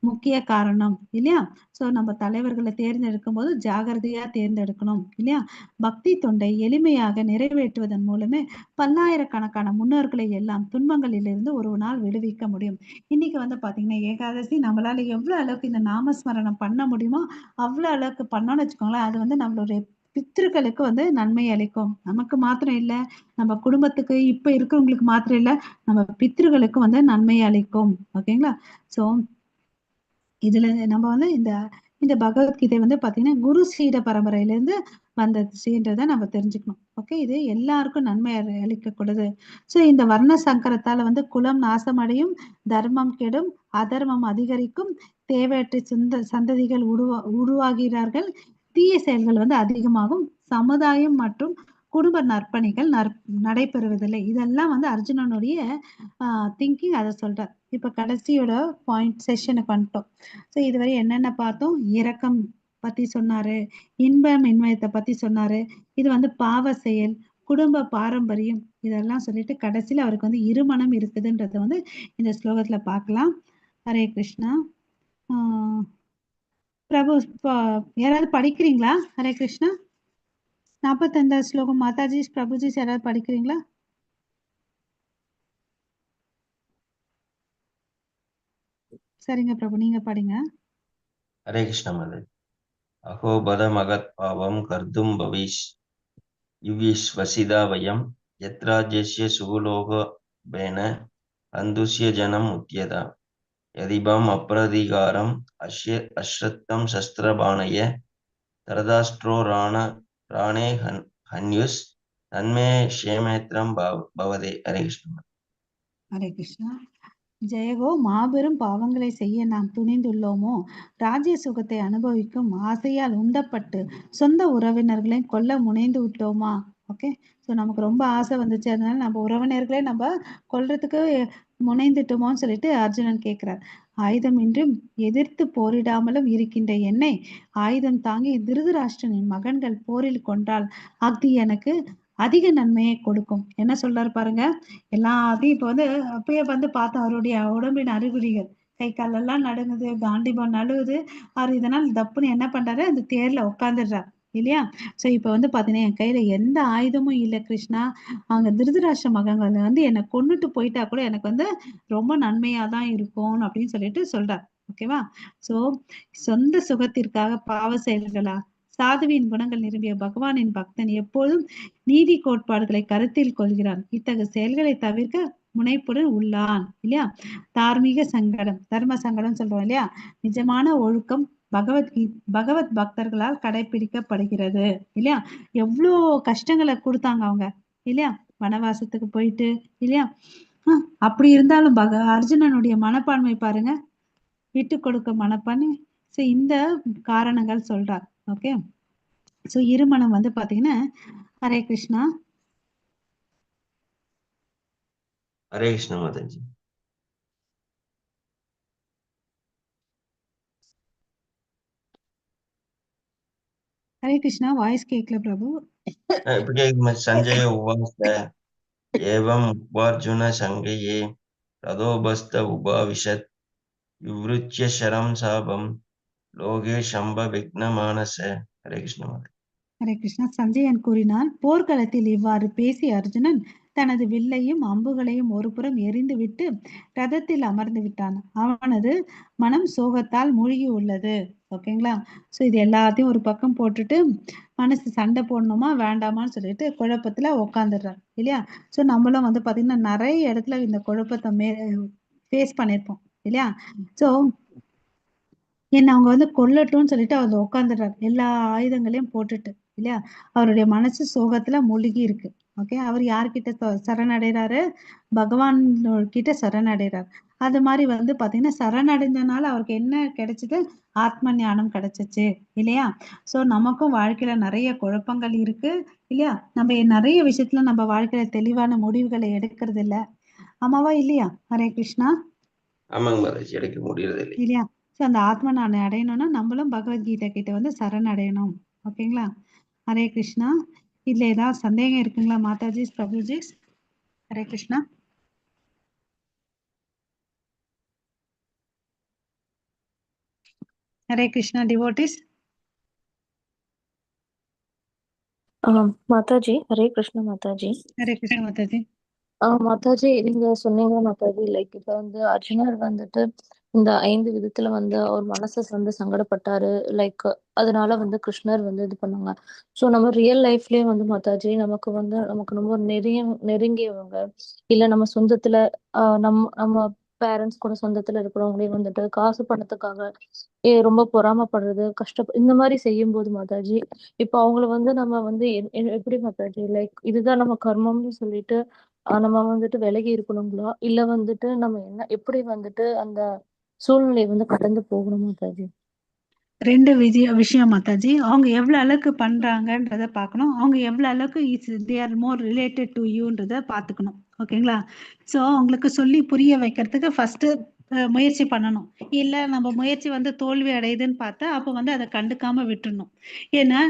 முக்கிய காரணம் இல்லையா? ஸோ நம்ம தலைவர்களை தேர்ந்தெடுக்கும் போது ஜாகிரதையா தேர்ந்தெடுக்கணும் இல்லையா? பக்தி தொண்டை எளிமையாக நிறைவேற்றுவதன் மூலமே பல்லாயிரக்கணக்கான முன்னோர்களை எல்லாம் துன்பங்களிலிருந்து ஒரு நாள் விடுவிக்க முடியும். இன்னைக்கு வந்து பாத்தீங்கன்னா ஏகாதசி, நம்மளால எவ்வளவு அளவுக்கு இந்த நாமஸ்மரணம் பண்ண முடியுமோ அவ்வளவு அளவுக்கு பண்ணோம்னு வச்சுக்கோங்களேன், அது வந்து நம்மளுடைய பித்ருக்களுக்கு வந்து நன்மை அளிக்கும். நமக்கு மாத்திரம் இல்லை, நம்ம குடும்பத்துக்கு இப்ப இருக்கிறவங்களுக்கு மாத்திரம் இல்லை, நம்ம பித்ருக்களுக்கு வந்து நன்மை அளிக்கும். ஓகேங்களா? ஸோ இதுல நம்ம வந்து இந்த பகவத்கீதை வந்து பாத்தீங்கன்னா குரு சீட பரம்பரையிலிருந்து வந்ததுன்றதை நம்ம தெரிஞ்சுக்கணும். ஓகே, இது எல்லாருக்கும் நன்மை அளிக்கக்கூடாது. ஸோ இந்த வர்ண சங்கரத்தால வந்து குலம் நாசமடையும், தர்மம் கெடும், அதர்மம் அதிகரிக்கும், தேவையற்ற சந்ததிகள் உருவாகிறார்கள், தீய செயல்கள் வந்து அதிகமாகும், சமுதாயம் மற்றும் குடும்ப நற்பணிகள் நடைபெறுவதில்லை. இதெல்லாம் வந்து அர்ஜுனனுடைய திங்கிங், அதை சொல்றார். இப்ப கடைசியோட பாயிண்ட் செஷனுக்கு வந்துட்டோம். ஸோ இதுவரை என்னென்ன பார்த்தோம்? இரக்கம் பத்தி சொன்னாரு, இன்பமின்மையத்தை பத்தி சொன்னாரு, இது வந்து பாவ செயல், குடும்ப பாரம்பரியம், இதெல்லாம் சொல்லிட்டு கடைசியில அவருக்கு வந்து இருமனம் இருக்குதுன்றத வந்து இந்த ஸ்லோகத்துல பார்க்கலாம். ஹரே கிருஷ்ணா. பிரபு யாராவது படிக்கிறீங்களா? ஹரே கிருஷ்ணா. 45வது ஸ்லோகம் மாதாஜி, பிரபுஜி யாராவது படிக்கிறீங்களா? சரிங்க பிரபு, நீங்க படிங்க. ஹரே கிருஷ்ண மாதாஜி. அஹோ பத மகத் பாவம் கர்தும் யுவிஸ்வசிதா வயம் யத்ராஜ்யஸ்ய சுகுலோகபேன அந்துஷ்ய ஜனம் உத்யதா யதிபம் அப்ரதிகாரம் அஸ்ரத்தம் சஸ்திரபாணய தரதாஸ்ட்ரோ ராணே ஹன்யுஸ் நன்மே ஷேமேத்ரம் பவதே. ஹரே கிருஷ்ணா. ஹரே கிருஷ்ணா. ஜெயகோ, மாபெரும் பாவங்களை செய்ய நாம் துணிந்துள்ளோமோ, ராஜ்ய சுகத்தை அனுபவிக்கும் ஆசையால் உந்தப்பட்டு சொந்த உறவினர்களை கொல்ல முனைந்து விட்டோமா? ஓகே. ஸோ நமக்கு ரொம்ப ஆசை வந்துச்சு. அதனால நம்ம உறவினர்களே நம்ம கொல்றதுக்கு முனைந்துட்டோமோன்னு சொல்லிட்டு அர்ஜுனன் கேட்கிறார். ஆயுதமின்றும் எதிர்த்து போரிடாமலும் இருக்கின்ற என்னை ஆயுதம் தாங்கி திருதராஷ்டிரனின் மகன்கள் போரில் கொன்றால் அது எனக்கு அதிக நன்மையை கொடுக்கும். என்ன சொல்றாரு பாருங்க. எல்லாத்தையும் இப்ப வந்து அப்பயே வந்து பார்த்தோம் அவருடைய உடம்பின் அறிகுறிகள். கை காலெல்லாம் நடுங்குது, காண்டிபம் நழுவுது. அவர் இதனால் தப்புன்னு என்ன பண்றாரு, அந்த தேர்ல உட்காந்துடுறார் இல்லையா? சோ இப்ப வந்து பாத்தீங்கன்னா என் கையில எந்த ஆயுதமும் இல்ல கிருஷ்ணா. அவங்க திருதராஷ்டிர மகன்கள் வந்து என்னை கொன்னுட்டு போயிட்டா கூட எனக்கு வந்து ரொம்ப நன்மையா தான் இருக்கும் அப்படின்னு சொல்லிட்டு சொல்றார். ஓகேவா? சோ சொந்த சுகத்திற்காக பாவ செயல்களா? சாதுவின் குணங்கள் நிரம்பிய பகவானின் பக்தன் எப்போதும் நீதி கோட்பாடுகளை கருத்தில் கொள்கிறான். இத்தகைய செயல்களை தவிர்க்க முனைப்புடன் உள்ளான் இல்லையா? தார்மீக சங்கடம், தர்ம சங்கடம் சொல்றோம் இல்லையா? நிஜமான ஒழுக்கம் பகவத் பக்தர்களால் கடைபிடிக்கப்படுகிறது இல்லையா? எவ்வளோ கஷ்டங்களை கொடுத்தாங்க அவங்க இல்லையா? வனவாசத்துக்கு போயிட்டு இல்லையா? அப்படி இருந்தாலும் அர்ஜுனனுடைய மனப்பான்மை பாருங்க, விட்டு கொடுக்க மனப்பான்மை. ஸோ இந்த காரணங்கள் சொல்றார். ஓகே. ஸோ இருமனம் வந்து பாத்தீங்கன்னா ஹரே கிருஷ்ணா. ஹரே கிருஷ்ண மாதாஜி. ஹரே கிருஷ்ணா, வாய்ஸ் கேட்கல பிரபு. இப்ப கேக்குது. சஞ்சய உவாச ஏவம் உபார்ஜுன சங்கையே ரதோபஸ்த உபாவிஷத் விவ்ருச்சிய சரம் சாபம் லோகே சம்ப விக்ன மானச. ஹரே கிருஷ்ண மாதாஜி. ஹரே கிருஷ்ணா. சஞ்சயன் கூறினான், போர்க்களத்தில் இவ்வாறு பேசிய அர்ஜுனன் தனது வில்லையும் அம்புகளையும் ஒரு புறம் எறிந்து விட்டு ரதத்தில் அமர்ந்து விட்டான். அவனது மனம் சோகத்தால் மூழ்கி உள்ளது. ஓகேங்களா? ஸோ இது எல்லாத்தையும் ஒரு பக்கம் போட்டுட்டு மனசு சண்டை போடணுமா வேண்டாமான்னு சொல்லிட்டு குழப்பத்துல உக்காந்துடுறான் இல்லையா? ஸோ நம்மளும் வந்து பாத்தீங்கன்னா நிறைய இடத்துல இந்த குழப்பத்தை ஃபேஸ் பண்ணியிருப்போம் இல்லையா? ஸோ என்ன அவங்க வந்து கொல்லட்டும்னு சொல்லிட்டு அவர் உட்காந்துடுறாரு எல்லா ஆயுதங்களையும் போட்டுட்டு இல்லையா? அவருடைய மனசு சோகத்துல மூழ்கி இருக்கு. ஓகே. அவர் யார்கிட்ட சரணடைறாரு? பகவான் கிட்ட சரணடைறாரு. அது மாதிரி வந்து பாத்தீங்கன்னா சரணடைஞ்சனால அவருக்கு என்ன கிடைச்சது? ஆத்ம ஞானம் கிடைச்சிச்சு இல்லையா? சோ நமக்கும் வாழ்க்கையில நிறைய குழப்பங்கள் இருக்கு இல்லையா? நம்ம நிறைய விஷயத்துல நம்ம வாழ்க்கையில தெளிவான முடிவுகளை எடுக்கிறது இல்ல. ஆமாவா இல்லையா? ஹரே கிருஷ்ணா. ஆமாங்க மாதாஜி, எடுக்க முடியறது இல்லை. இல்லையா? ஸோ அந்த ஆத்ம ஞானம் அடையணும்னா நம்மளும் பகவத்கீதை கிட்ட வந்து சரணடையணும். ஓகேங்களா? ஹரே கிருஷ்ணா. இதுல ஏதாவது சந்தேகம் இருக்குங்களா மாதாஜி, பிரபுஜி? ஹரே கிருஷ்ணா. ஹரே கிருஷ்ணா டிவோட்டிஸ். மாதாஜி, ஹரே கிருஷ்ண மாதாஜி. ஹரே கிருஷ்ணா மாதாஜி. மாதாஜி, நீங்க சொன்னீங்க மாதாஜி, லைக் இப்ப வந்து அர்ஜுனர் வந்துட்டு இந்த 5 விதத்துல வந்து அவர் மனசை வந்து சங்கடப்பட்டாரு. லைக் அதனால வந்து கிருஷ்ணர் வந்து இது பண்ணாங்க. ஸோ நம்ம ரியல் லைஃப்லயே வந்து மாதாஜி நமக்கு ரொம்ப நெருங்கியவங்க, இல்ல நம்ம சொந்தத்துல நம்ம பேரண்ட்ஸ் கூட சொந்தத்துல இருக்கிறவங்களே வந்துட்டு காசு பணத்துக்காக ரொம்ப பொறாமைப்படுறது, இந்த மாதிரி செய்யும் போது மாதாஜி, இப்ப அவங்கள வந்து நம்ம வந்து எப்படி மாதாஜி, லைக் இதுதான் நம்ம கர்மம்னு சொல்லிட்டு நம்ம வந்துட்டு விலகி இருக்கணுங்களா, இல்ல வந்துட்டு நம்ம எப்படி வந்துட்டு அந்த சூழ்நிலையை வந்து கடந்து போகணும் மாதாஜி? ரெண்டு விஷயம் மாதாஜி. அவங்க எவ்வளவு அளவுக்கு பண்றாங்கன்றத பார்க்கணும். அவங்க எவ்வளவு அளவுக்கு they are more related to யூன்றத பார்த்துக்கணும். ஓகேங்களா? ஸோ அவங்களுக்கு சொல்லி புரிய வைக்கிறதுக்கு ஃபர்ஸ்ட் முயற்சி பண்ணணும். இல்ல நம்ம முயற்சி வந்து தோல்வி அடையுதுன்னு பார்த்தா அப்போ வந்து அதை கண்டுக்காம விட்டுறணும். ஏன்னா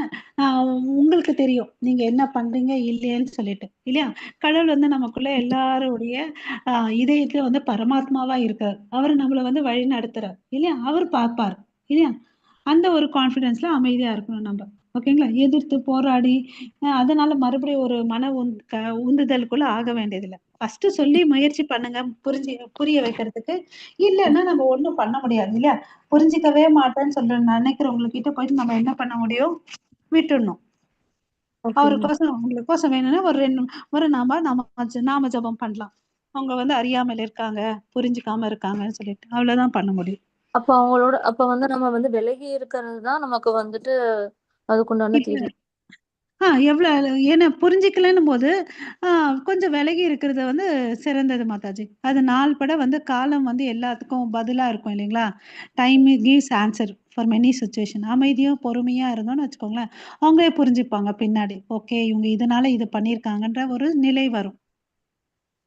உங்களுக்கு தெரியும் நீங்க என்ன பண்றீங்க இல்லையேன்னு சொல்லிட்டு இல்லையா? கடவுள் வந்து நமக்குள்ள எல்லாருடைய இதயத்துல வந்து பரமாத்மாவா இருக்கார். அவர் நம்மளை வந்து வழி நடத்துறார் இல்லையா? அவர் பார்ப்பார் இல்லையா? அந்த ஒரு கான்ஃபிடென்ஸ்ல அமைதியா இருக்கணும் நம்ம. ஓகேங்களா? எதிர்த்து போராடி அதனால மறுபடியும் ஒரு மன உந்துதலுக்குள்ள ஆக வேண்டியதில்லை. ஃபர்ஸ்ட் சொல்லி முயற்சி பண்ணுங்க புரிய வைக்கிறதுக்கு. இல்லைன்னா நம்ம ஒண்ணும் பண்ண முடியாது இல்லையா? புரிஞ்சிக்கவே மாட்டேன்னு சொல்ற நினைக்கிறவங்ககிட்ட போயிட்டு நம்ம என்ன பண்ண முடியும்? விட்டுடணும். அவருக்கோசம் உங்களுக்கோசம் வேணும்னா ஒரு நாம ஜபம் பண்ணலாம். அவங்க வந்து அறியாமல் இருக்காங்க, புரிஞ்சுக்காம இருக்காங்கன்னு சொல்லிட்டு அவ்வளவுதான் பண்ண முடியும். அப்ப வந்து நம்ம வந்து விலகி இருக்கிறது தான் நமக்கு வந்துட்டு அதுக்குண்டான தீர்வு. எவ்வளவு ஏன்னா புரிஞ்சுக்கலன்னும் போது கொஞ்சம் விலகி இருக்கிறது வந்து சிறந்தது மாதாஜி. அது நாள்பட வந்து காலம் வந்து எல்லாத்துக்கும் பதிலா இருக்கும் இல்லைங்களா? Time gives answer for many situation. அமைதியும் பொறுமையா இருந்தோம்னு வச்சுக்கோங்களேன், அவங்களே புரிஞ்சுப்பாங்க பின்னாடி. ஓகே, இவங்க இதனால இது பண்ணியிருக்காங்கன்ற ஒரு நிலை வரும்.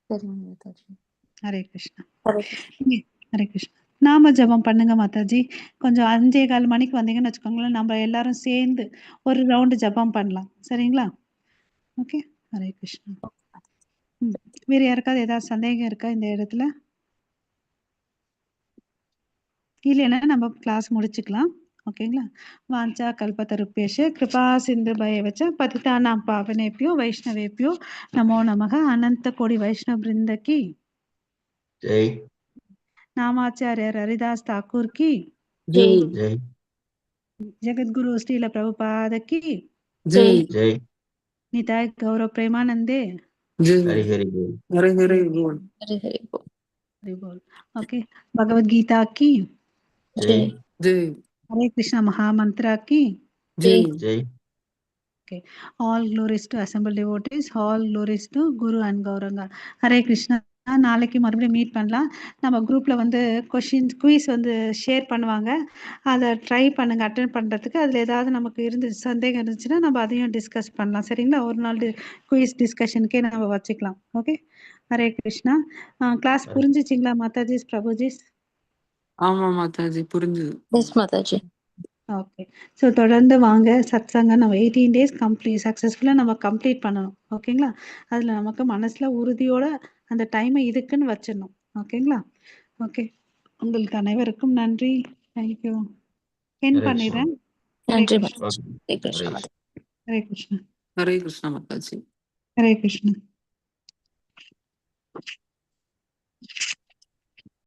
சரிங்க மாதாஜி. ஹரே கிருஷ்ணா. ஹரே கிருஷ்ணா. ஹரே கிருஷ்ணா. நாம ஜெபம் பண்ணுங்க மாதாஜி. கொஞ்சம் 5:15 மணிக்கு வந்தீங்கன்னு வச்சுக்கோங்களேன், நம்ம எல்லாரும் சேர்ந்து ஒரு ரவுண்டு ஜெபம் பண்ணலாம். சரிங்களா? ஓகே. ஹரே கிருஷ்ணா. வேற யாருக்காவது ஏதாவது சந்தேகம் இருக்கா இந்த இடத்துல? இல்லைன்னா நம்ம கிளாஸ் முடிச்சுக்கலாம். ஓகேங்களா? வாஞ்சா கல்பத்தருப்பேஷ கிருபா சிந்து பயவச்ச பதிதானாம் பாவனேபியோ வைஷ்ணவேபியோ நமோ நமக அனந்த கோடி வைஷ்ணவ பிருந்தகி ஜெய் நாமாச்சாரியர் ஹரிதாஸ் தாக்கூர் கி ஜெய் ஜெய் ஜெகத்குரு ஸ்ரீல பிரபுபாதகி ஜெய் ஜெய் நிதாய் கௌரவ பிரேமானந்தே ஹரி ஹரி போல் ஹரி ஹரி போல். हरि बोल. ओके. भगवद गीता की ஜெய் ஜெய் हरे कृष्णा महामंत्रा की Jai Jai okay. All glories to assembled devotees, all glories to Guru and Gauranga. Hare Krishna. நாளைக்கு மறுபடியும் மீட் பண்ணலாம். நம்ம குரூப்ல வந்து குயிஸ் வந்து ஷேர் பண்ணுவாங்க. அதை ட்ரை பண்ணுங்க அட்டென்ட் பண்றதுக்கு. அதுல ஏதாவது நமக்கு சந்தேகம் இருந்துச்சுன்னா நம்ம அதையும் டிஸ்கஸ் பண்ணலாம். சரிங்களா? ஒரு நாள் குயிஸ் டிஸ்கஷனுக்கே நம்ம வச்சுக்கலாம். ஓகே. ஹரே கிருஷ்ணா. கிளாஸ் புரிஞ்சுச்சிங்களா மாதாஜிஸ் பிரபுஜிஸ்? ஆமா மாதாஜி புரிஞ்சுது. எஸ் மாதாஜி. ஓகே. ஸோ தொடர்ந்து வாங்க சத்சங்க. நம்ம 18 டேஸ் சக்ஸஸ்ஃபுல்லாக நம்ம கம்ப்ளீட் பண்ணணும். ஓகேங்களா? அதில் நமக்கு மனசில் உறுதியோட அந்த டைமை இதுக்குன்னு வச்சிடணும். ஓகேங்களா? ஓகே. உங்களுக்கு அனைவருக்கும் நன்றி. தேங்க்யூ. என் ஹரே பண்ணிடுறேன். நன்றி கிருஷ்ணா. மாதாஜி. ஹரே கிருஷ்ணா. ஹரே கிருஷ்ணா. ஹரே கிருஷ்ணா மாதாஜி. ஹரே கிருஷ்ணா.